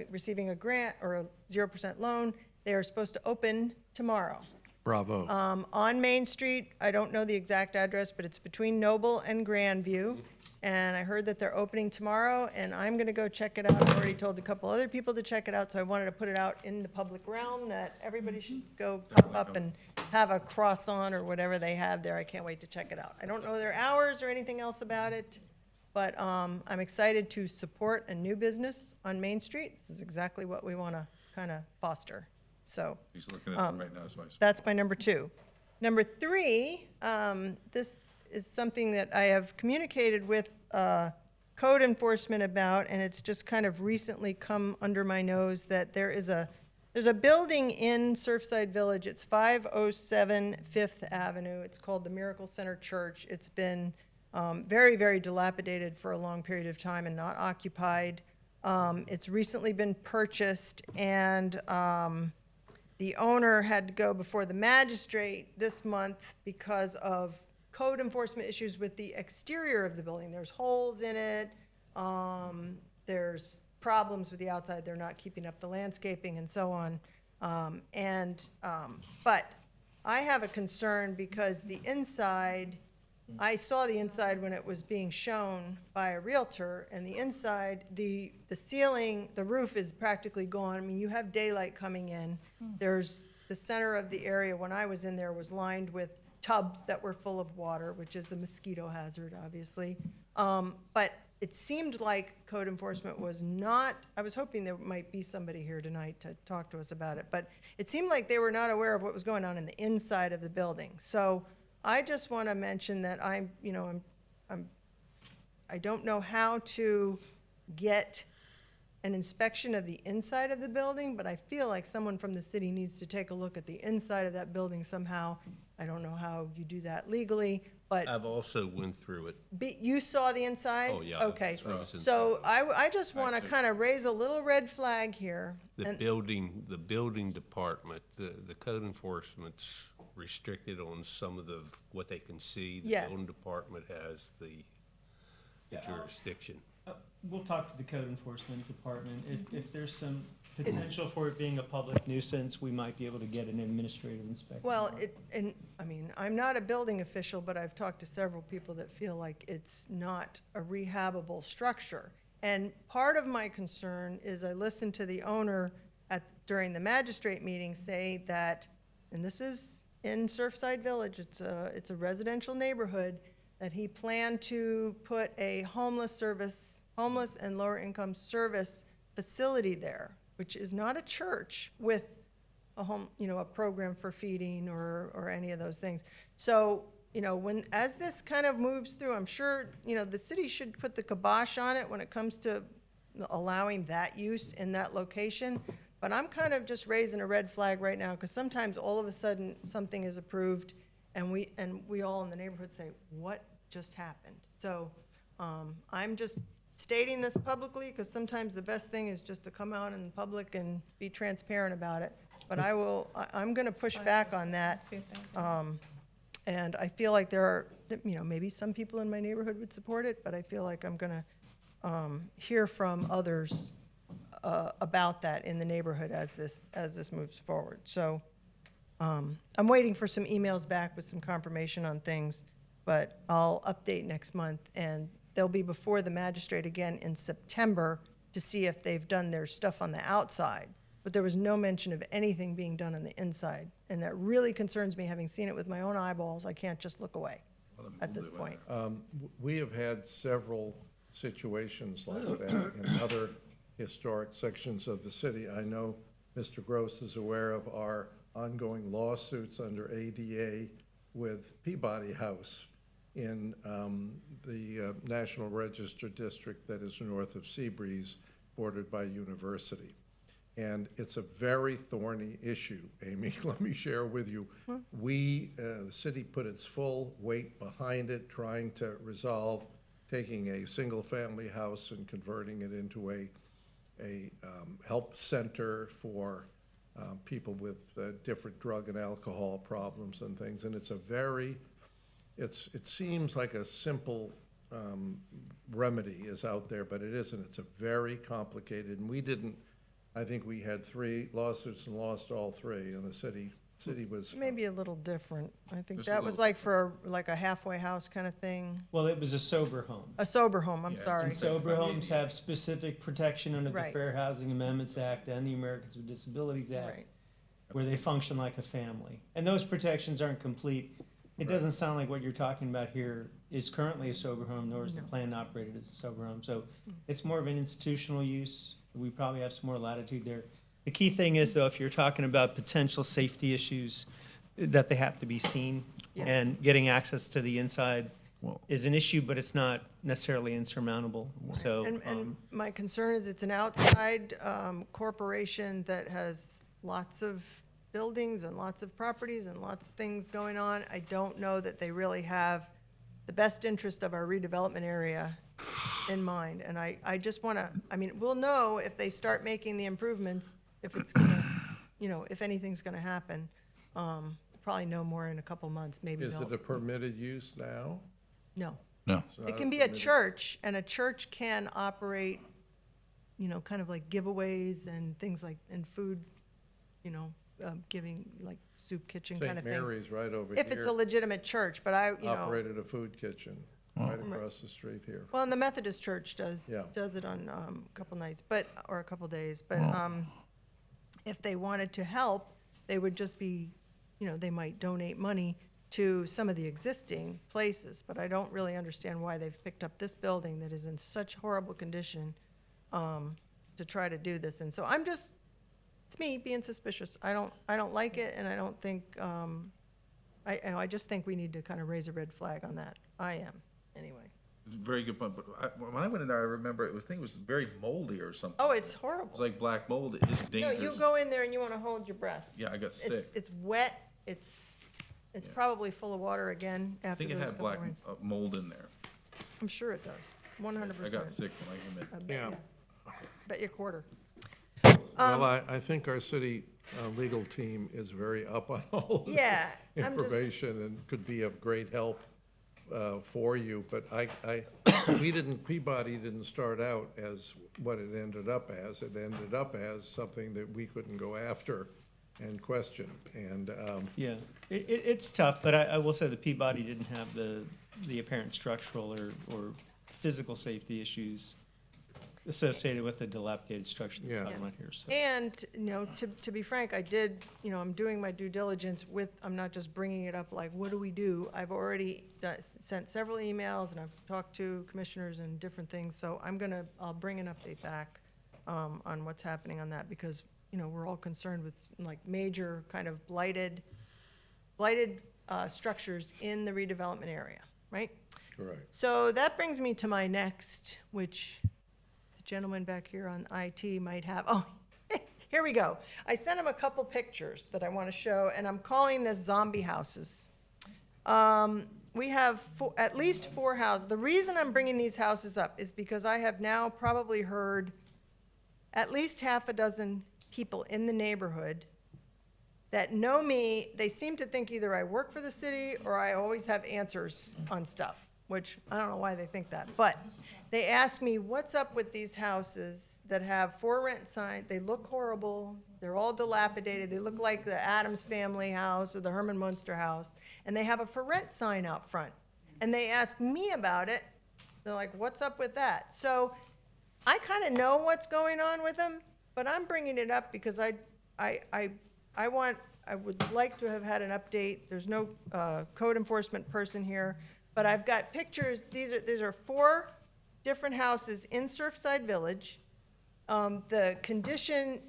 receiving a grant or a 0% loan, they are supposed to open tomorrow. Bravo. On Main Street. I don't know the exact address, but it's between Noble and Grandview. And I heard that they're opening tomorrow, and I'm gonna go check it out. I've already told a couple other people to check it out, so I wanted to put it out in the public realm that everybody should go pop up and have a croissant or whatever they have there. I can't wait to check it out. I don't know their hours or anything else about it, but I'm excited to support a new business on Main Street. This is exactly what we wanna kind of foster, so. He's looking at it right now, so I see. That's my number two. Number three, this is something that I have communicated with code enforcement about, and it's just kind of recently come under my nose, that there's a building in Surfside Village. It's 507 Fifth Avenue. It's called the Miracle Center Church. It's been very, very dilapidated for a long period of time and not occupied. It's recently been purchased, and the owner had to go before the magistrate this month because of code enforcement issues with the exterior of the building. There's holes in it. There's problems with the outside. They're not keeping up the landscaping and so on. But I have a concern because the inside, I saw the inside when it was being shown by a realtor, and the inside, the ceiling, the roof is practically gone. I mean, you have daylight coming in. There's the center of the area, when I was in there, was lined with tubs that were full of water, which is a mosquito hazard, obviously. But it seemed like code enforcement was not, I was hoping there might be somebody here tonight to talk to us about it, but it seemed like they were not aware of what was going on in the inside of the building. So I just want to mention that I don't know how to get an inspection of the inside of the building, but I feel like someone from the city needs to take a look at the inside of that building somehow. I don't know how you do that legally, but I've also went through it. you saw the inside? Oh, yeah. Okay, I was so I just want to kind of raise a little red flag here. The And- building department, the code enforcement's restricted on some of what they can see. The Yes. building department has the jurisdiction. We'll talk to the code enforcement department. If there's some potential for it being a public nuisance, we might be able to get an administrative inspection. Well, I mean, I'm not a building official, but I've talked to several people that feel like it's not a rehabable structure. And part of my concern is I listened to the owner during the magistrate meeting say that, and this is in Surfside Village, it's a residential neighborhood, that he planned to put a homeless and lower income service facility there, which is not a church with a program for feeding or any of those things. So, as this kind of moves through, I'm sure, the city should put the kibosh on it when it comes to allowing that use in that location. But I'm kind of just raising a red flag right now, because sometimes all of a sudden something is approved and we all in the neighborhood say, what just happened? So I'm just stating this publicly, because sometimes the best thing is just to come out in public and be transparent about it. But I'm going to push back on that. And I feel like there are, maybe some people in my neighborhood would support it, but I feel like I'm going to hear from others about that in the neighborhood as this moves forward. So I'm waiting for some emails back with some confirmation on things, but I'll update next month, and they'll be before the magistrate again in September to see if they've done their stuff on the outside. But there was no mention of anything being done on the inside, and that really concerns me, having seen it with my own eyeballs. I can't just look away at this point. We have had several situations like that in other historic sections of the city. I know Mr. Gross is aware of our ongoing lawsuits under ADA with Peabody House in the National Register district that is north of Seabreeze, bordered by University. And it's a very thorny issue, Amy. Let me share with you. The city put its full weight behind it, trying to resolve taking a single-family house and converting it into a help center for people with different drug and alcohol problems and things. And it's it seems like a simple remedy is out there, but it isn't. It's a very complicated, and I think we had 3 lawsuits and lost all 3, and the city was. Maybe a little different. I think Just a that was little like for a halfway house kind of thing. Well, it was a sober home. A sober home, I'm Yeah, sorry. And sober homes have specific protection under the Right. Fair Housing Amendments Act and the Americans with Disabilities Act, Right. where they function like a family. And those protections aren't complete. It doesn't sound like what you're talking about here is currently a sober home, nor is the plan operated as a sober home. So it's more of an institutional use. We probably have some more latitude there. The key thing is, though, if you're talking about potential safety issues, that they have to be seen. Yeah. And getting access to the inside is an issue, but it's not necessarily insurmountable. So, And my concern is it's an outside corporation that has lots of buildings and lots of properties and lots of things going on. I don't know that they really have the best interest of our redevelopment area in mind. And I just want to, I mean, we'll know if they start making the improvements, if it's going to, you know, if anything's going to happen. Probably no more in a couple months, maybe Is they'll. it a permitted use now? No. No. It's not It can be a permitted- church, and a church can operate, you know, kind of like giveaways and things like, and food, you know, giving, like soup kitchen kind St. of thing. Mary's right over If it's a here legitimate church, but I, you know, operated a food kitchen right across the street here. well, and the Methodist church does, Yeah. does it on a couple nights, but, or a couple days. But if they wanted to help, they would just be, you know, they might donate money to some of the existing places, but I don't really understand why they've picked up this building that is in such horrible condition to try to do this. And so I'm just, it's me being suspicious. I don't like it, and I don't think, I just think we need to kind of raise a red flag on that. I am, anyway. Very good point, but when I went in there, I remember I think it was very moldy or something. Oh, it's It horrible. was like black mold, it is No, dangerous. you go in there and you want to hold your breath. Yeah, I got It's, sick. it's wet, it's probably full of water again I after think it those had couple black rains. mold in there. I'm sure it does, 100%. I got sick when I came in. I bet Yeah. Bet you a quarter. Well, I think our city legal team is very up on all of Yeah, this I'm just- information and could be of great help for you, but Peabody didn't start out as what it ended up as. It ended up as something that we couldn't go after and question. And yeah, it's tough, but I will say the Peabody didn't have the apparent structural or physical safety issues associated with the dilapidated structure that we're talking about here. So. And, you know, to be frank, I did, you know, I'm doing my due diligence with, I'm not just bringing it up like, what do we do? I've already sent several emails, and I've talked to commissioners and different things, so I'll bring an update back on what's happening on that, because, you know, we're all concerned with like major kind of blighted structures in the redevelopment area, right? correct. So that brings me to my next, which the gentleman back here on IT might have. Oh, here we go. I sent him a couple pictures that I want to show, and I'm calling this zombie houses. We have at least 4 houses. The reason I'm bringing these houses up is because I have now probably heard at least half a dozen people in the neighborhood that know me. They seem to think either I work for the city or I always have answers on stuff, which I don't know why they think that. But they ask me, what's up with these houses that have for rent signs? They look horrible. They're all dilapidated. They look like the Addams Family house or the Herman Munster house. And they have a for rent sign out front. And they ask me about it. They're like, what's up with that? So I kind of know what's going on with them, but I'm bringing it up because I would like to have had an update. There's no code enforcement person here, but I've got pictures. These are 4 different houses in Surfside Village. The condition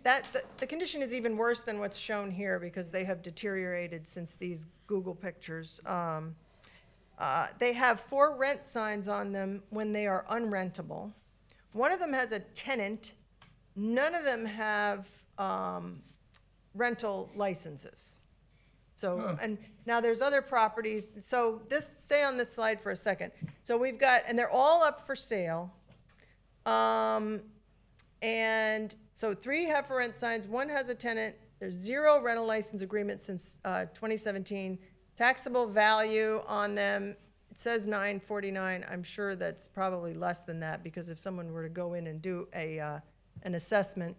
is even worse than what's shown here because they have deteriorated since these Google pictures. They have 4 rent signs on them when they are unrentable. One of them has a tenant. None of them have rental licenses. So, and now there's other properties. So stay on this slide for a second. So we've got, and they're all up for sale. And so 3 have for rent signs, 1 has a tenant. There's 0 rental license agreements since 2017. Taxable value on them, it says $949. I'm sure that's probably less than that because if someone were to go in and do an assessment.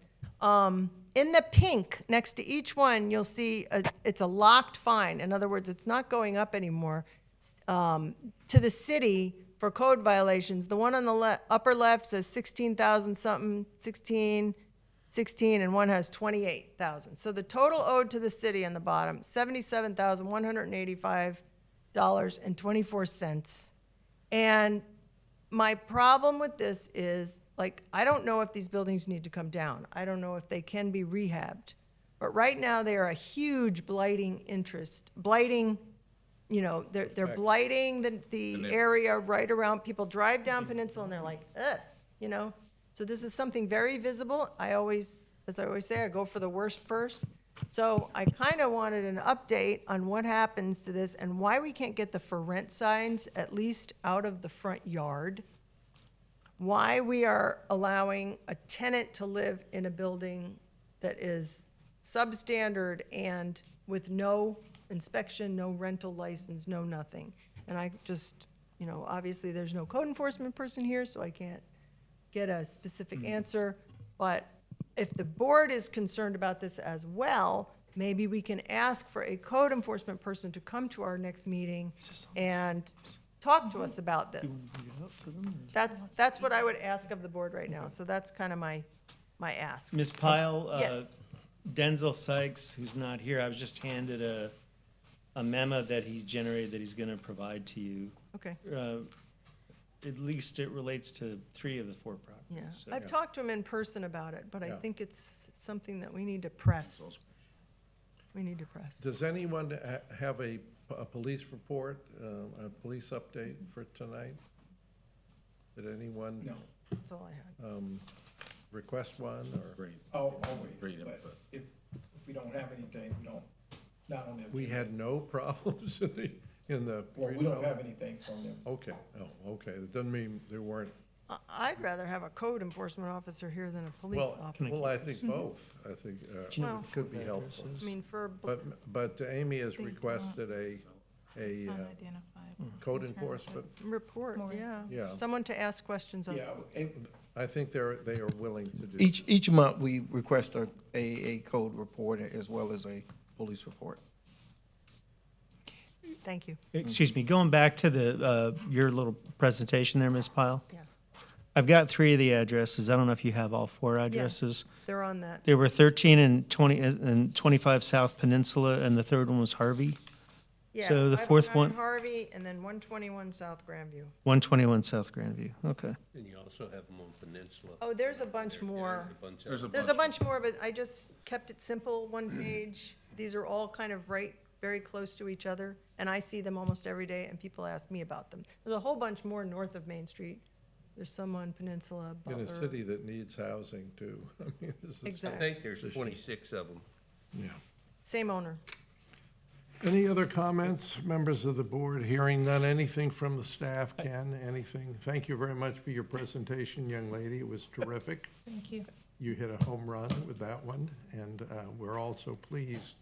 In the pink next to each one, you'll see it's a locked fine. In other words, it's not going up anymore to the city for code violations. The one on the upper left says 16,000 something, 16, and one has 28,000. So the total owed to the city on the bottom, $77,185.24. And my problem with this is, like, I don't know if these buildings need to come down. I don't know if they can be rehabbed. But right now, they are a huge blighting you know, they're blighting the area right around, people drive down Peninsula and they're like, ugh, you know? So this is something very visible. As I always say, I go for the worst first. So I kind of wanted an update on what happens to this and why we can't get the for rent signs at least out of the front yard. Why we are allowing a tenant to live in a building that is substandard and with no inspection, no rental license, no nothing. And I just, you know, obviously there's no code enforcement person here, so I can't get a specific answer. But if the board is concerned about this as well, maybe we can ask for a code enforcement person to come to our next meeting and talk to us about this. That's what I would ask of the board right now. So that's kind of my ask. Ms. Pyle, Yes. Denzel Sykes, who's not here, I was just handed a memo that he generated that he's going to provide to you. Okay, At least it relates to 3 of the 4 properties. yeah. So- I've talked to him in person about it, but I think it's something that we need to press. We need to press. Does anyone have a police report, a police update for tonight? Did anyone? No. That's all I had. Request one, or? Always, but if we don't have anything, we don't, not on the. We had no problems in the. Well, we don't have anything from them. Okay, oh, okay, that doesn't mean there weren't, I'd rather have a code enforcement officer here than a police well, officer. I think both, I think, Well, could be helpful. I mean, for, But Amy has requested a code enforcement, report, yeah. Yeah. Someone to ask questions of. Yeah, I think they are willing to do. each month we request a code report as well as a police report. Thank you. Excuse me, going back to the, your little presentation there, Ms. Pyle. Yeah. I've got 3 of the addresses. I don't know if you have all 4 addresses. They're on that. They were 13 and 20, and 25 South Peninsula, and the third one was Harvey. Yeah, So the 4th one, Harvey, and then 121 South Grandview. 121 South Grandview. Okay. And you also have them on Peninsula. Oh, there's a bunch more. There's a bunch of There's a bunch more, but I just kept it simple, one page. These are all kind of right, very close to each other, and I see them almost every day, and people ask me about them. There's a whole bunch more north of Main Street. There's some on Peninsula, In Butler. a city that needs housing too. I mean, this is. I Exactly. think there's 26 of them. Yeah. Same owner. Any other comments, members of the board? Hearing none, anything from the staff, Ken, anything? Thank you very much for your presentation, young lady. It was terrific. Thank you. You hit a home run with that one, and we're also pleased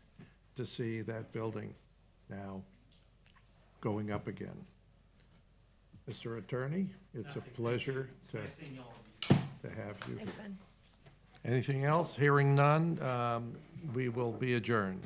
to see that building now going up again. Mr. Attorney, it's a pleasure to have you. Thanks, Ben. Anything else? Hearing none, we will be adjourned.